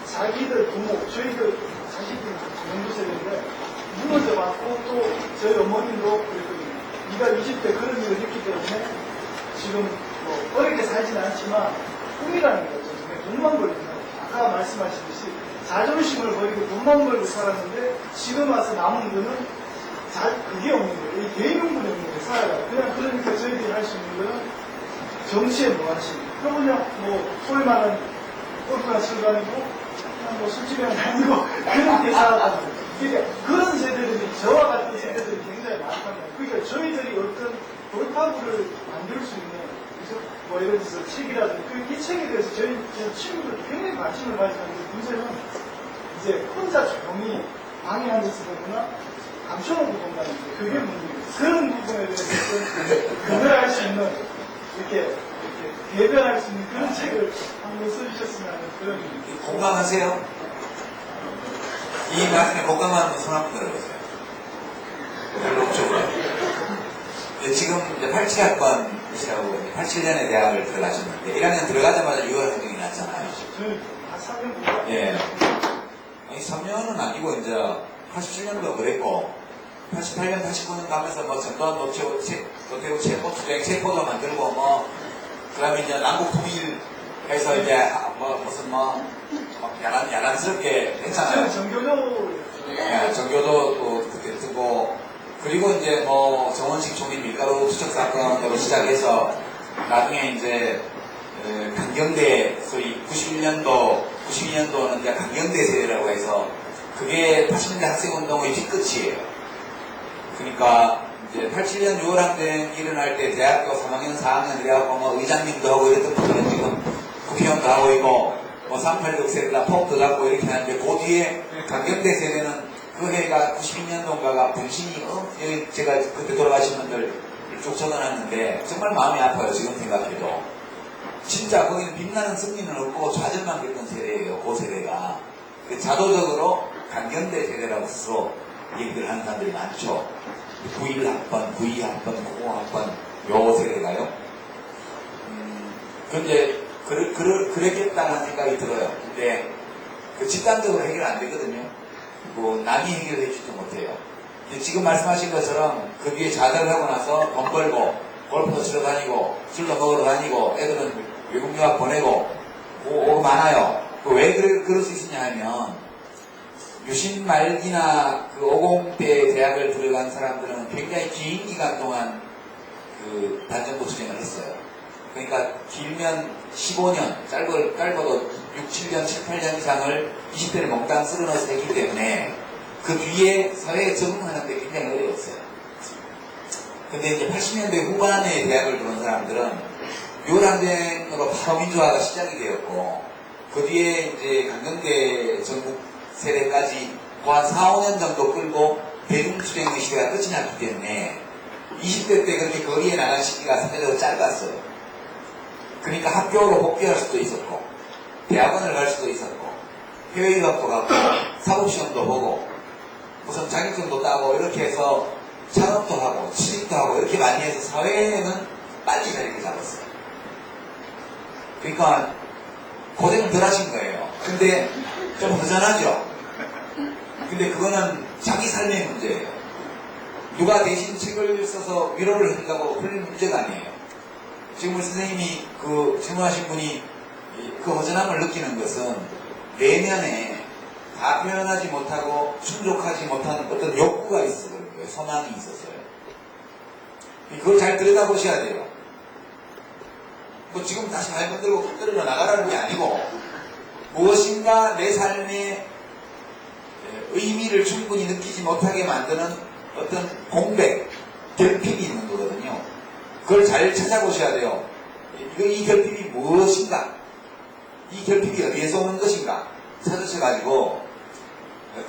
자기들 부모, 저희들 자식들 정도 세대인데 무너져갖고 또 저희 어머님도 그랬거든요. 네가 20대 그런 일을 했기 때문에 지금 뭐 어렵게 살지는 않지만 꿈이라는 거죠. 돈만 벌린다. 아까 말씀하셨듯이 자존심을 버리고 돈만 벌고 살았는데 지금 와서 남은 거는 그게 없는 거예요. 이 개인용분이 없는 거예요. 살아가. 그러니까 저희들이 할 수 있는 거는 정치에 무관심. 그러면 뭐 소위 말하는 골프나 치러 다니고 그냥 뭐 술집에 다니고 그렇게 살아가는 거예요. 그러니까 그런 세대들이 저와 같은 세대들이 굉장히 많답니다. 그러니까 저희들이 어떤 돌파구를 만들 수 있는 뭐 예를 들어서 책이라든지 이 책에 대해서 저희 친구들 굉장히 관심을 가지는데 문제는 이제 혼자 조용히 방에 앉아서 보거나 감춰놓고 본다는 게 그게 문제예요. 그런 부분에 대해서 구별할 수 있는 이렇게 대변할 수 있는 그런 책을 한번 써주셨으면 하는 그런 공감하세요? 이 말씀에 공감하는 손 한번 들어보세요. 별로 없죠. 지금 이제 87학번이시라고 87년에 대학을 들어가셨는데 1학년 들어가자마자 6월 행정이 났잖아요. 저희 다 3년 예. 아니 3년은 아니고 이제 87년도 그랬고 88년, 89년 가면서 뭐 전두환 노태우 체포투쟁 체포도 만들고 뭐 그다음에 이제 남북 통일해서 이제 뭐 무슨 뭐 야단스럽게 했잖아요. 예, 정교도 또 그때 뜨고 그리고 이제 뭐 정원식 총리 밀가루 투척 사건으로 시작해서 나중에 이제 강경대 소위 92년도는 이제 강경대 세대라고 해서 그게 80년대 학생운동의 뒤끝이에요. 그러니까 이제 87년 6월 항쟁 일어날 때 대학교 3학년, 4학년 이래갖고 뭐 의장님도 하고 이랬던 분들은 지금 국회의원도 하고 있고 뭐 386 세대가 포업도 잡고 이렇게 하는데 그 뒤에 강경대 세대는 그 해가 92년도인가가 분신이 여기 제가 그때 돌아가신 분들 쭉 적어놨는데 정말 마음이 아파요. 지금 생각해도 진짜 거기는 빛나는 승리는 없고 좌절만 겪던 세대예요. 그 세대가 자도적으로 강경대 세대라고 스스로 얘기를 하는 사람들이 많죠. 91학번, 92학번, 90학번 요 세대가요. 근데 그랬겠다는 생각이 들어요. 근데 그 집단적으로 해결 안 되거든요. 뭐 남이 해결해 주지도 못해요. 근데 지금 말씀하신 것처럼 그 뒤에 자살을 하고 나서 돈 벌고 골프도 치러 다니고 술도 먹으러 다니고 애들은 외국 유학 보내고 오고 많아요. 왜 그럴 수 있느냐 하면 유신 말기나 그 50대 대학을 들어간 사람들은 굉장히 긴 기간 동안 그 단전고 투쟁을 했어요. 그러니까 길면 15년, 짧아도 6, 7년, 7, 8년 이상을 20대를 몽땅 쓸어넣어서 했기 때문에 그 뒤에 사회에 적응하는 데 굉장히 어려웠어요. 근데 이제 80년대 후반에 대학을 들어온 사람들은 6월 항쟁으로 바로 민주화가 시작이 되었고 그 뒤에 이제 강경대 전국 세대까지 한 4, 5년 정도 끌고 대중투쟁의 시대가 끝이 났기 때문에 20대 때 그렇게 거리에 나간 시기가 상대적으로 짧았어요. 그러니까 학교로 복귀할 수도 있었고 대학원을 갈 수도 있었고 해외 유학도 가고 사법시험도 보고 무슨 자격증도 따고 이렇게 해서 창업도 하고 취직도 하고 이렇게 많이 해서 사회에는 빨리 자리를 잡았어요. 그러니까 고생을 덜 하신 거예요. 근데 좀 허전하죠. 근데 그거는 자기 삶의 문제예요. 누가 대신 책을 써서 위로를 해준다고 풀릴 문제가 아니에요. 지금 우리 선생님이 그 질문하신 분이 그 허전함을 느끼는 것은 내면에 다 표현하지 못하고 충족하지 못하는 어떤 욕구가 있어서 그런 거예요. 소망이 있었어요. 그걸 잘 들여다보셔야 돼요. 뭐 지금 다시 발 건들고 흔들어 나가라는 게 아니고 무엇인가 내 삶의 의미를 충분히 느끼지 못하게 만드는 어떤 공백, 결핍이 있는 거거든요. 그걸 잘 찾아보셔야 돼요. 이 결핍이 무엇인가? 이 결핍이 어디에서 오는 것인가? 찾으셔가지고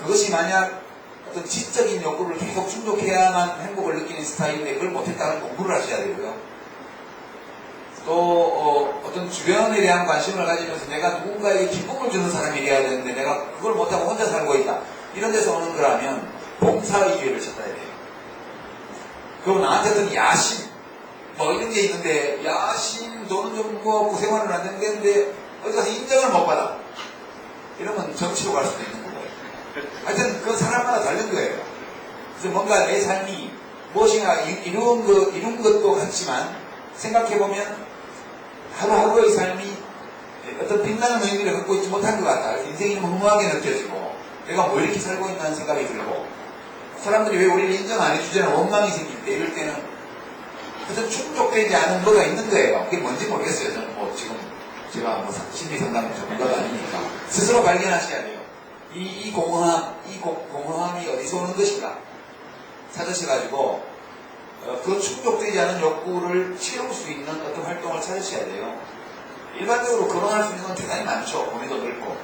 그것이 만약 어떤 지적인 욕구를 계속 충족해야만 행복을 느끼는 스타일인데 그걸 못했다면 공부를 하셔야 되고요. 또 어떤 주변에 대한 관심을 가지면서 내가 누군가에게 기쁨을 주는 사람이 되어야 되는데 내가 그걸 못하고 혼자 살고 있다. 이런 데서 오는 거라면 봉사의식을 찾아야 돼요. 그리고 나한테 어떤 야심 뭐 이런 게 있는데 야심 돈은 좀 모았고 생활은 안 되는데 어디 가서 인정을 못 받아. 이러면 정치로 갈 수도 있는 거예요. 하여튼 그 사람마다 다른 거예요. 그래서 뭔가 내 삶이 무엇인가 이룬 것도 같지만 생각해보면 하루하루의 삶이 어떤 빛나는 의미를 갖고 있지 못한 것 같다. 인생이 너무 허무하게 느껴지고 내가 뭐 이렇게 살고 있다는 생각이 들고 사람들이 왜 우리를 인정 안 해주자는 원망이 생길 때 이럴 때는 어떤 충족되지 않은 뭐가 있는 거예요. 그게 뭔지 모르겠어요. 저는 뭐 지금 제가 뭐 심리상담 전문가가 아니니까 스스로 발견하셔야 돼요. 이 공허함이 어디서 오는 것인가 찾으셔가지고 그 충족되지 않은 욕구를 채울 수 있는 어떤 활동을 찾으셔야 돼요. 일반적으로 거론할 수 있는 건 대단히 많죠. 범위도 넓고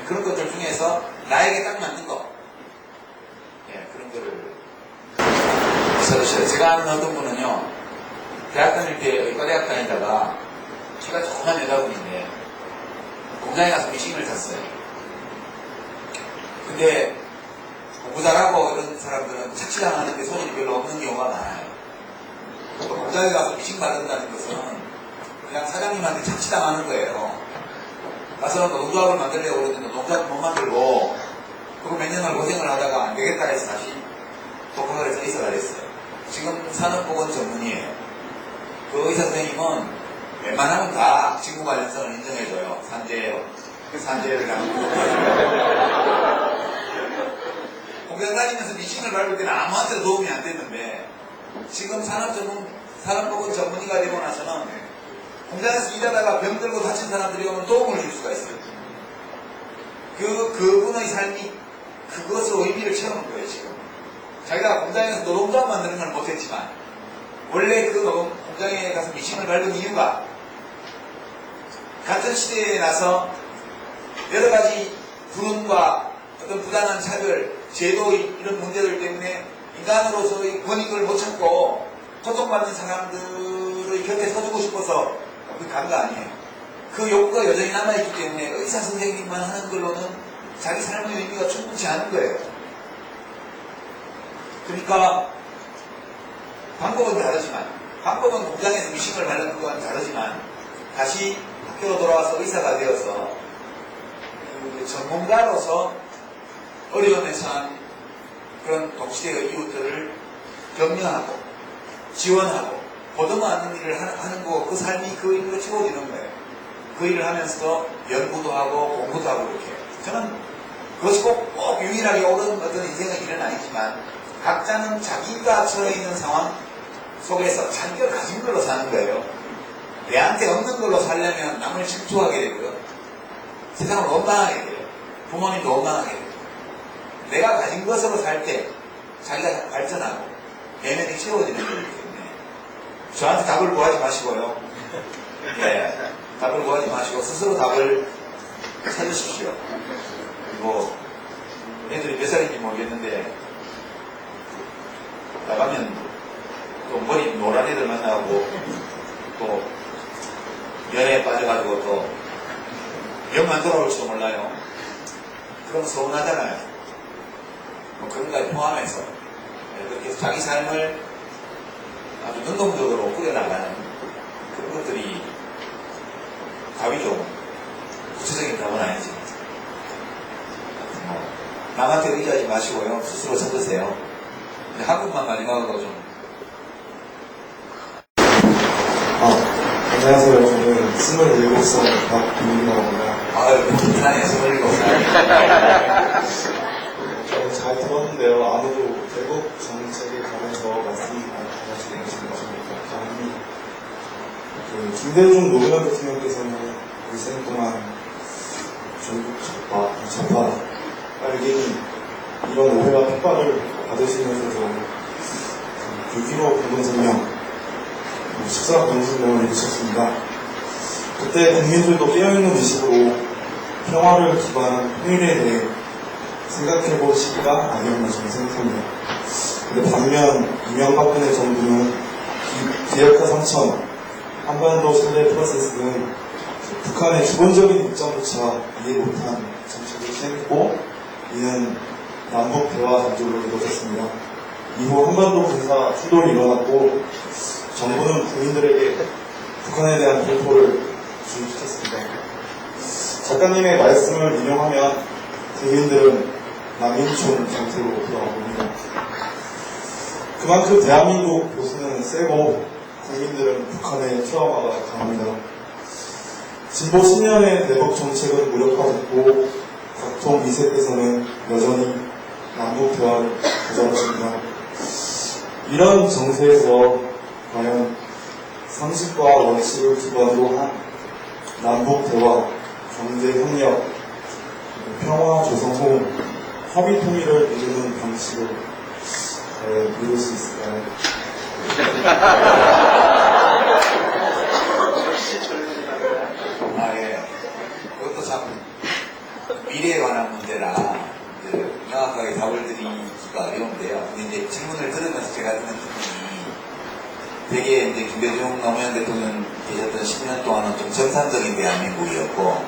그런 것들 중에서 나에게 딱 맞는 거 그런 거를 찾으셔야 돼요. 제가 아는 어떤 분은요 대학 다닐 때 의과대학 다니다가 키가 조그만 여자분인데 공장에 가서 미싱을 탔어요. 근데 공부 잘하고 이런 사람들은 착취당하는데 소질이 별로 없는 경우가 많아요. 또 공장에 가서 미싱 받는다는 것은 그냥 사장님한테 착취당하는 거예요. 가서 농조합을 만들려고 그러는데 농조합을 못 만들고 그리고 몇 년을 고생을 하다가 안 되겠다 해서 다시 독학을 해서 의사가 됐어요. 지금 산업보건 전문의예요. 그 의사 선생님은 웬만하면 다 직무 관련성을 인정해줘요. 산재예요. 그 산재를 하는 거예요. 공장 다니면서 미싱을 밟을 때는 아무한테도 도움이 안 됐는데 지금 산업보건 전문의가 되고 나서는 공장에서 일하다가 병들고 다친 사람들이 오면 도움을 줄 수가 있어요. 그분의 삶이 그것으로 의미를 채우는 거예요, 지금. 자기가 공장에서 노동조합 만드는 건 못했지만 원래 그 공장에 가서 미싱을 밟은 이유가 같은 시대에 나서 여러 가지 불운과 어떤 부당한 차별, 제도 이런 문제들 때문에 인간으로서의 권익을 못 찾고 고통받는 사람들의 곁에 서주고 싶어서 간 거 아니에요. 그 욕구가 여전히 남아있기 때문에 의사 선생님만 하는 걸로는 자기 삶의 의미가 충분치 않은 거예요. 그러니까 방법은 다르지만 방법은 공장에서 미싱을 밟는 것과는 다르지만 다시 학교로 돌아와서 의사가 되어서 그 전문가로서 어려움에 처한 그런 동시대의 이웃들을 격려하고 지원하고 보듬어하는 일을 하는 거 그 삶이 그 일로 채워지는 거예요. 그 일을 하면서 연구도 하고 공부도 하고 이렇게. 저는 그것이 꼭 유일하게 옳은 어떤 인생의 일은 아니지만 각자는 자기가 처해 있는 상황 속에서 자기가 가진 걸로 사는 거예요. 내한테 없는 걸로 살려면 남을 질투하게 되고요. 세상을 원망하게 돼요. 부모님도 원망하게 돼요. 내가 가진 것으로 살 때 자기가 발전하고 내면이 채워지는 거기 때문에 저한테 답을 구하지 마시고요. 네, 답을 구하지 마시고 스스로 답을 찾으십시오. 그리고 애들이 몇 살인지 모르겠는데 나가면 또 머리 노란 애들 만나고 또 연애에 빠져가지고 또 영만 돌아올지도 몰라요. 그럼 서운하잖아요. 뭐 그런 거에 포함해서 그렇게 자기 삶을 아주 능동적으로 꾸려나가는 그런 것들이 답이죠. 구체적인 답은 아니지만 남한테 의지하지 마시고요. 스스로 찾으세요. 한국만 마지막으로 좀. 안녕하세요. 저는 27살 박민이라고 합니다. 아유, 부산에 27살. 잘 들었는데요. 아무도 대북 정책에 관해서 말씀 안 하시는 것입니다. 김대중 노무현 대통령께서는 1생 동안 전국 이런 오해와 핍박을 받으시면서 좀 유기로 공동성명 14 공동성명을 읽으셨습니다. 그때 국민들도 깨어있는 의식으로 평화를 기반한 통일에 대해 생각해볼 시기가 아니었나 저는 생각합니다. 근데 반면 이명박근혜 정부는 비핵화 선천, 한반도 신뢰 프로세스 등 북한의 기본적인 입장조차 이해 못한 정책을 시행했고, 이는 남북 대화 단절로 이루어졌습니다. 이후 한반도 군사 충돌이 일어났고, 정부는 국민들에게 북한에 대한 공포를 주입시켰습니다. 작가님의 말씀을 인용하면 국민들은 남인촌 상태로 돌아가고 있습니다. 그만큼 대한민국 보수는 세고 국민들은 북한의 트라우마가 강합니다. 진보 신년의 대북 정책은 무력화됐고 각종 미색에서는 여전히 남북 대화를 주장하십니다. 이런 정세에서 과연 상식과 원칙을 기반으로 한 남북 대화, 경제 협력, 평화 조성 후 합의 통일을 이루는 방식을 이룰 수 있을까요? 예. 그것도 참 미래에 관한 문제라 명확하게 답을 드리기가 어려운데요. 근데 이제 질문을 들으면서 제가 드는 질문이 되게 이제 김대중 노무현 대통령 계셨던 10년 동안은 좀 정상적인 대한민국이었고,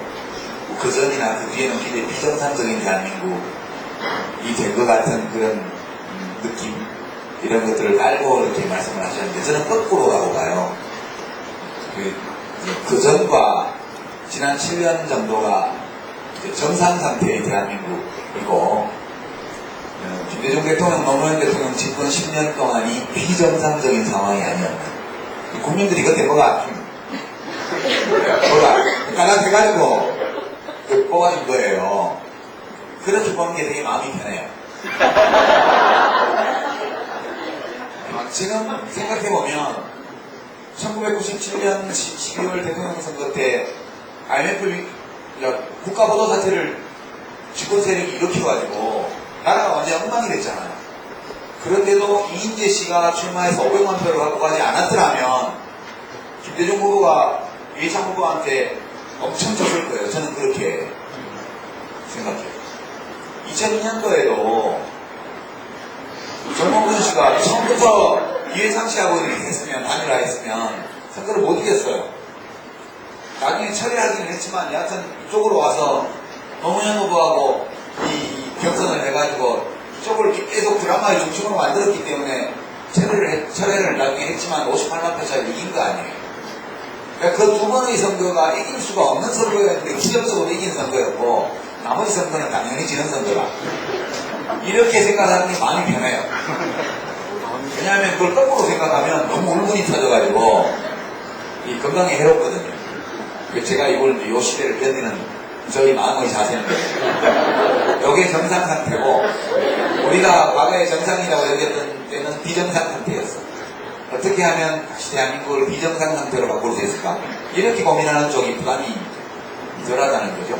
그 전이나 그 뒤에는 굉장히 비정상적인 대한민국이 된 것 같은 그런 느낌, 이런 것들을 깔고 이렇게 말씀을 하셨는데, 저는 거꾸로 가고 가요. 그 전과 지난 7년 정도가 정상 상태의 대한민국이고, 김대중 대통령, 노무현 대통령 집권 10년 동안이 비정상적인 상황이 아니었나. 국민들이 그때 뭐가 까닥해가지고 뽑아준 거예요. 그렇게 보는 게 되게 마음이 편해요. 지금 생각해보면 1997년 12월 대통령 선거 때 IMF 국가보도 사태를 집권 세력이 일으켜가지고 나라가 완전 엉망이 됐잖아요. 그런데도 이인재 씨가 출마해서 500만 표를 갖고 가지 않았더라면 김대중 후보가 이해창 후보한테 엄청 졌을 거예요. 저는 그렇게 생각해요. 2002년도에도 정몽준 씨가 처음부터 이해창 씨하고 이렇게 했으면, 단일화했으면 선거를 못 이겼어요. 나중에 처리하기는 했지만 여하튼 이쪽으로 와서 노무현 후보하고 이 경선을 해가지고 이쪽을 계속 드라마의 중심으로 만들었기 때문에 철회를 나중에 했지만 58만 표 차이로 이긴 거 아니에요. 그러니까 그 두 번의 선거가 이길 수가 없는 선거였는데 기적적으로 이긴 선거였고, 나머지 선거는 당연히 지는 선거라. 이렇게 생각하는 게 마음이 편해요. 왜냐하면 그걸 거꾸로 생각하면 너무 울분이 터져가지고 이 건강에 해롭거든요. 제가 이걸 이 시대를 견디는 저희 마음의 자세는 이게 정상 상태고, 우리가 과거에 정상이라고 여겼던 때는 비정상 상태였어. 어떻게 하면 다시 대한민국을 비정상 상태로 바꿀 수 있을까? 이렇게 고민하는 쪽이 부담이 덜하다는 거죠.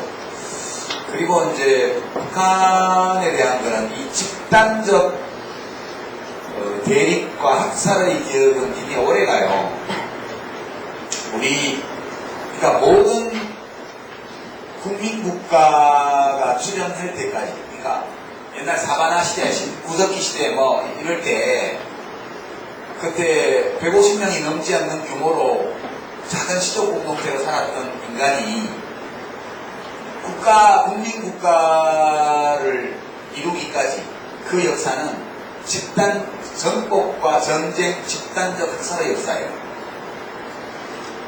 그리고 이제 북한에 대한 거는 이 집단적 대립과 학살의 기억은 이미 오래가요. 그러니까 모든 국민국가가 출현할 때까지, 그러니까 옛날 사바나 시대, 구석기 시대 뭐 이럴 때, 그때 150명이 넘지 않는 규모로 작은 시족 공동체로 살았던 인간이 국민국가를 이루기까지 그 역사는 집단 전복과 전쟁, 집단적 학살의 역사예요.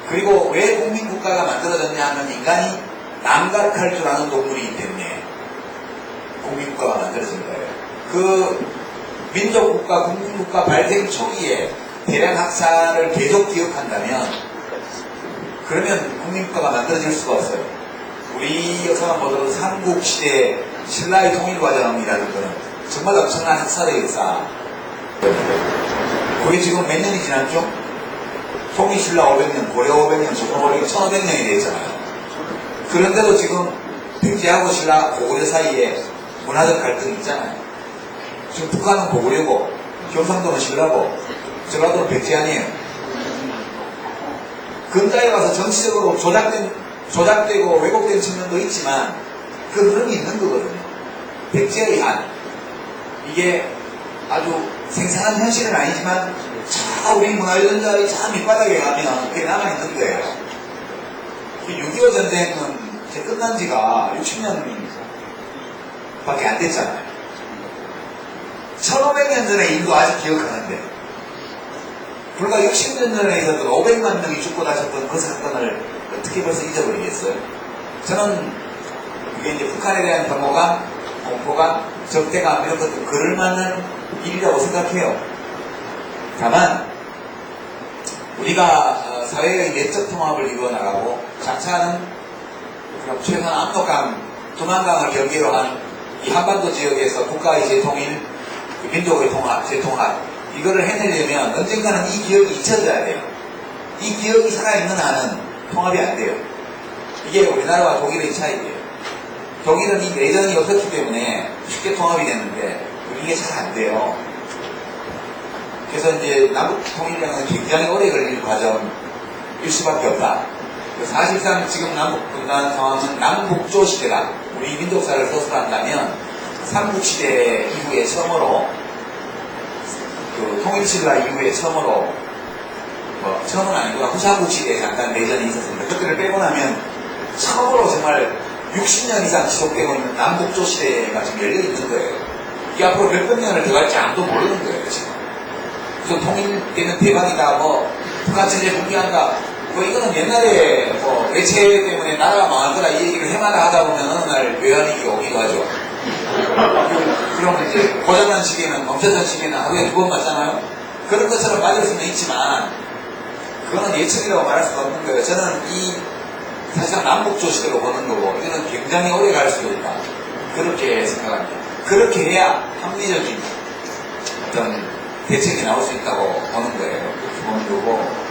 그리고 왜 국민국가가 만들어졌냐 하면 인간이 남각할 줄 아는 동물이기 때문에 국민국가가 만들어진 거예요. 그 민족국가, 국민국가 발생 초기에 대량 학살을 계속 기억한다면, 그러면 국민국가가 만들어질 수가 없어요. 우리 역사만 보더라도 삼국시대 신라의 통일과정이라는 거는 정말 엄청난 학살의 역사. 그게 지금 몇 년이 지났죠? 통일신라 500년, 고려 500년, 조선 500년, 1500년이 됐잖아요. 그런데도 지금 백제하고 신라, 고구려 사이에 문화적 갈등이 있잖아요. 지금 북한은 고구려고, 경상도는 신라고, 전라도는 백제 아니에요. 근자에 와서 정치적으로 조작되고 왜곡된 측면도 있지만 그 흐름이 있는 거거든요. 백제의 한. 이게 아주 생생한 현실은 아니지만 우리 문화유전자의 참 밑바닥에 가면 그게 남아있는 거예요. 6.25 전쟁은 이제 끝난 지가 60년 밖에 안 됐잖아요. 1500년 전에 인도 아직 기억하는데 불과 60년 전에 있었던 500만 명이 죽고 나셨던 그 사건을 어떻게 벌써 잊어버리겠어요? 저는 이게 이제 북한에 대한 혐오감, 공포감, 적대감 이런 것도 그럴만한 일이라고 생각해요. 다만 우리가 사회의 내적 통합을 이루어 나가고 장차는 그럼 최소한 압록강, 두만강을 경계로 한 이 한반도 지역에서 국가의 재통일, 민족의 통합, 재통합 이거를 해내려면 언젠가는 이 기억이 잊혀져야 돼요. 이 기억이 살아있는 한은 통합이 안 돼요. 이게 우리나라와 독일의 차이예요. 독일은 이 내전이 없었기 때문에 쉽게 통합이 됐는데 이게 잘 안 돼요. 그래서 이제 남북 통일량은 굉장히 오래 걸릴 과정일 수밖에 없다. 사실상 지금 남북 분단 상황은 남북조 시대다. 우리 민족사를 서술한다면 삼국시대 이후에 처음으로 그 통일신라 이후에 처음으로 처음은 아니구나 후삼국시대에 잠깐 내전이 있었습니다. 그때를 빼고 나면 처음으로 정말 60년 이상 지속되고 있는 남북조 시대가 지금 열려 있는 거예요. 이게 앞으로 몇백 년을 더 갈지 아무도 모르는 거예요 지금. 그래서 통일되면 대박이다, 북한 체제 붕괴한다. 이거는 옛날에 매체 때문에 나라가 망할 거다 이 얘기를 해마다 하다 보면 어느 날 외환위기가 오기도 하죠. 그러면 이제 고장난 시계는 멈춰선 시계는 하루에 2번 맞잖아요. 그런 것처럼 맞을 수는 있지만 그거는 예측이라고 말할 수가 없는 거예요. 저는 사실상 남북조 시대로 보는 거고 이거는 굉장히 오래 갈 수도 있다. 그렇게 생각합니다. 그렇게 해야 합리적인 어떤 대책이 나올 수 있다고 보는 거예요. 기본적으로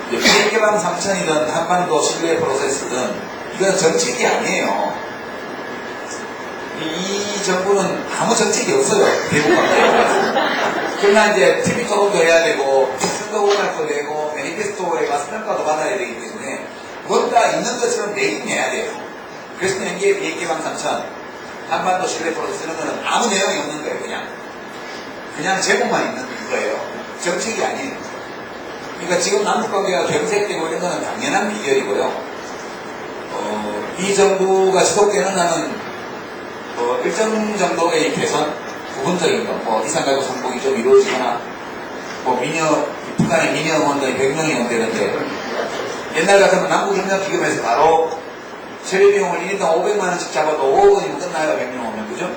비핵개방 3천이든 한반도 신뢰 프로세스든 이건 정책이 아니에요. 이 정부는 아무 정책이 없어요. 대북관계. 그러나 이제 TV 토론도 해야 되고 선거공약도 되고 매니페스토에 가서 평가도 받아야 되기 때문에 뭔가 있는 것처럼 내기내야 돼요. 그래서 그냥 이게 비핵개방 3천 한반도 신뢰 프로세스 이런 거는 아무 내용이 없는 거예요. 그냥 제목만 있는 거예요. 정책이 아니에요. 그러니까 지금 남북관계가 경색되고 이런 거는 당연한 비결이고요. 이 정부가 지속되는 한은 일정 정도의 개선, 부분적인 거, 이산가구 상봉이 좀 이루어지거나, 북한의 민영원들이 100명이 넘되는데, 옛날 같으면 남북협력기금에서 바로 체류비용을 1인당 500만원씩 잡아도 5억 원이면 끝나요, 100명 오면, 그죠?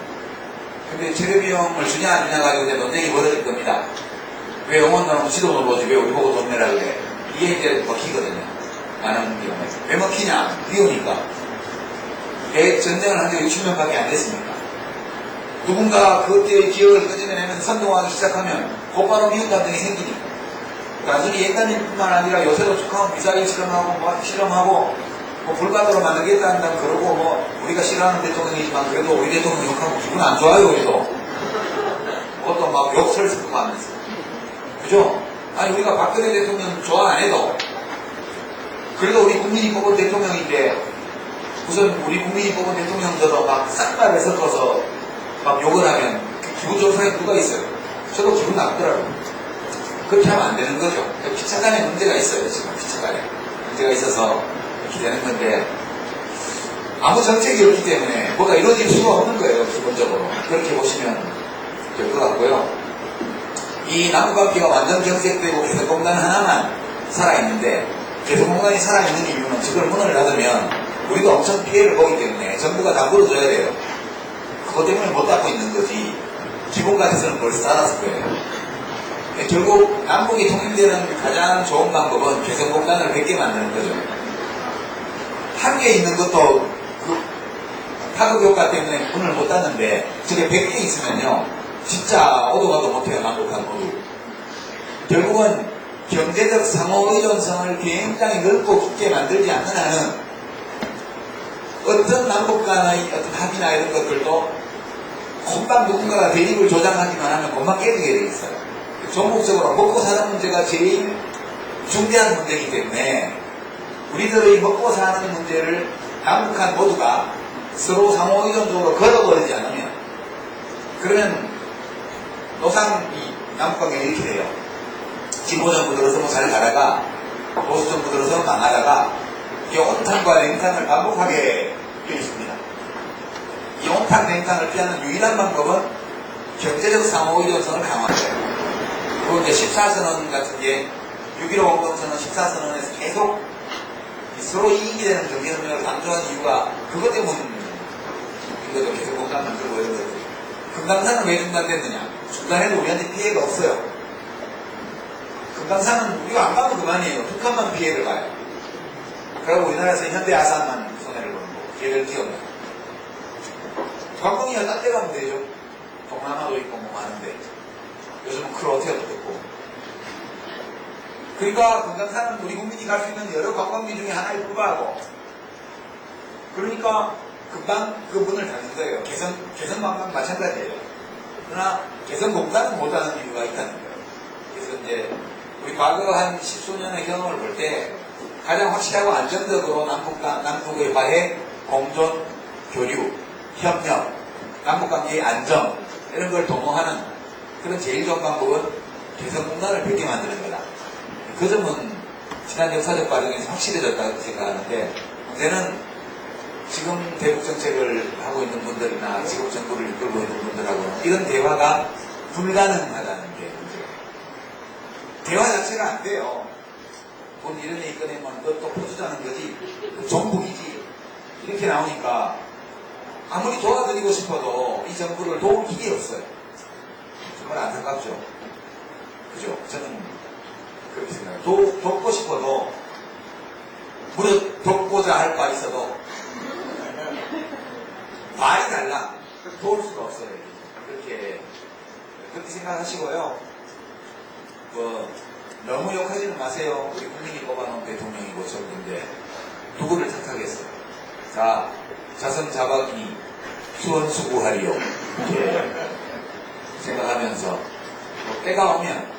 근데 체류비용을 주냐 안 주냐 가지고 이제 논쟁이 벌어질 겁니다. 왜 영원당은 지도도 보지 왜 우리 보고 돈 내라 그래. 이게 이제 먹히거든요. 많은 경우에. 왜 먹히냐? 비우니까. 전쟁을 한 지 60년밖에 안 됐습니까? 누군가 그때의 기억을 끄집어내면서 선동하기 시작하면 곧바로 미운 감정이 생기니까. 단순히 옛날뿐만 아니라 요새도 축하하면 미사일 실험하고 불가도로 만들겠다 한다면 그러고 우리가 싫어하는 대통령이지만 그래도 우리 대통령 욕하고 기분 안 좋아요 우리도. 그것도 막 욕설 섞어가면서. 그죠? 아니 우리가 박근혜 대통령 좋아 안 해도 그래도 우리 국민이 뽑은 대통령인데 우선 우리 국민이 뽑은 대통령들도 막 싹발을 섞어서 막 욕을 하면 기분 좋은 사람이 누가 있어요? 저도 기분 나쁘더라고요. 그렇게 하면 안 되는 거죠. 피차간에 문제가 있어요. 지금 피차간에 문제가 있어서 이렇게 되는 건데 아무 정책이 없기 때문에 뭐가 이루어질 수가 없는 거예요. 기본적으로 그렇게 보시면 될 것 같고요. 이 남북관계가 완전 경색되고 개성공단 하나만 살아있는데 개성공단이 살아있는 이유는 저걸 문을 닫으면 우리도 엄청 피해를 보기 때문에 정부가 다 물어줘야 돼요. 그것 때문에 못 닫고 있는 거지 기본 같아서는 벌써 닫았을 거예요. 결국 남북이 통일되는 가장 좋은 방법은 개성공단을 100개 만드는 거죠. 한 개 있는 것도 그 타격 효과 때문에 문을 못 닫는데 저게 100개 있으면요 진짜 오도가도 못해요. 남북한 모두. 결국은 경제적 상호의존성을 굉장히 넓고 깊게 만들지 않는 한은 어떤 남북 간의 어떤 합의나 이런 것들도 금방 누군가가 대립을 조장하기만 하면 금방 깨지게 돼 있어요. 전국적으로 먹고 사는 문제가 제일 중대한 문제이기 때문에 우리들의 먹고 사는 문제를 남북한 모두가 서로 상호 의존적으로 걸어버리지 않으면 그러면 노상 이 남북관계가 이렇게 돼요. 진보 정부 들어서 잘 가다가 보수 정부 들어서 망하다가 이 온탕과 냉탕을 반복하게 되어 있습니다. 이 온탕 냉탕을 피하는 유일한 방법은 경제적 상호 의존성을 강화하는 거예요. 그리고 이제 14선언 같은 게 6.15 공동선언 14선언에서 계속 서로 이익이 되는 경제협력을 강조한 이유가 그것 때문이거든요. 계속 공단 만들고 이런 거죠. 금강산은 왜 중단됐느냐? 중단해도 우리한테 피해가 없어요. 금강산은 우리가 안 가면 그만이에요. 북한만 피해를 봐요. 그리고 우리나라에서 현대아산만 손해를 보는 거고 기회를 띄워요. 관광이야 딴 데 가면 되죠. 동남아도 있고 뭐 많은데 요즘은 크로아티아도 있고. 그러니까 금강산은 우리 국민이 갈 수 있는 여러 관광지 중에 하나에 불과하고 그러니까 금방 그 문을 닫는 거예요. 개성관광 마찬가지예요. 그러나 개성공단은 못하는 이유가 있다는 거예요. 그래서 이제 우리 과거 한 10수년의 경험을 볼 때 가장 확실하고 안정적으로 남북의 화해, 공존, 교류, 협력, 남북관계의 안정 이런 걸 도모하는 그런 제일 좋은 방법은 개성공단을 뵙게 만드는 거다. 그 점은 지난 역사적 과정에서 확실해졌다고 생각하는데 문제는 지금 대북 정책을 하고 있는 분들이나 지금 정부를 이끌고 있는 분들하고는 이런 대화가 불가능하다는 게 문제예요. 대화 자체가 안 돼요. 돈 이런 얘기 꺼내면 또 퍼주자는 거지 종북이지 이렇게 나오니까 아무리 도와드리고 싶어도 이 정부를 도울 길이 없어요. 정말 안타깝죠. 그죠? 저는 그렇게 생각해요. 돕고 싶어도 무릇 돕고자 할 바 있어도 말이 달라. 도울 수가 없어요. 그렇게 생각하시고요. 너무 욕하지는 마세요. 우리 국민이 뽑아놓은 대통령이고 정부인데 누구를 탓하겠어요. 자, 자선자박이니 수원수구하리요. 이렇게 생각하면서 때가 오면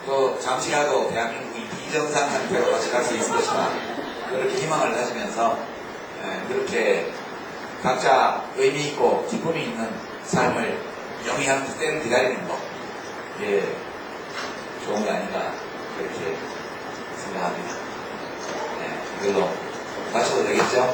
또 잠시라도 대한민국이 비정상 상태로 같이 갈 수 있을 것이다. 그렇게 희망을 가지면서 그렇게 각자 의미 있고 기쁨이 있는 삶을 영위하는 때를 기다리는 거 좋은 거 아닌가 그렇게 생각합니다. 이걸로 마쳐도 되겠죠?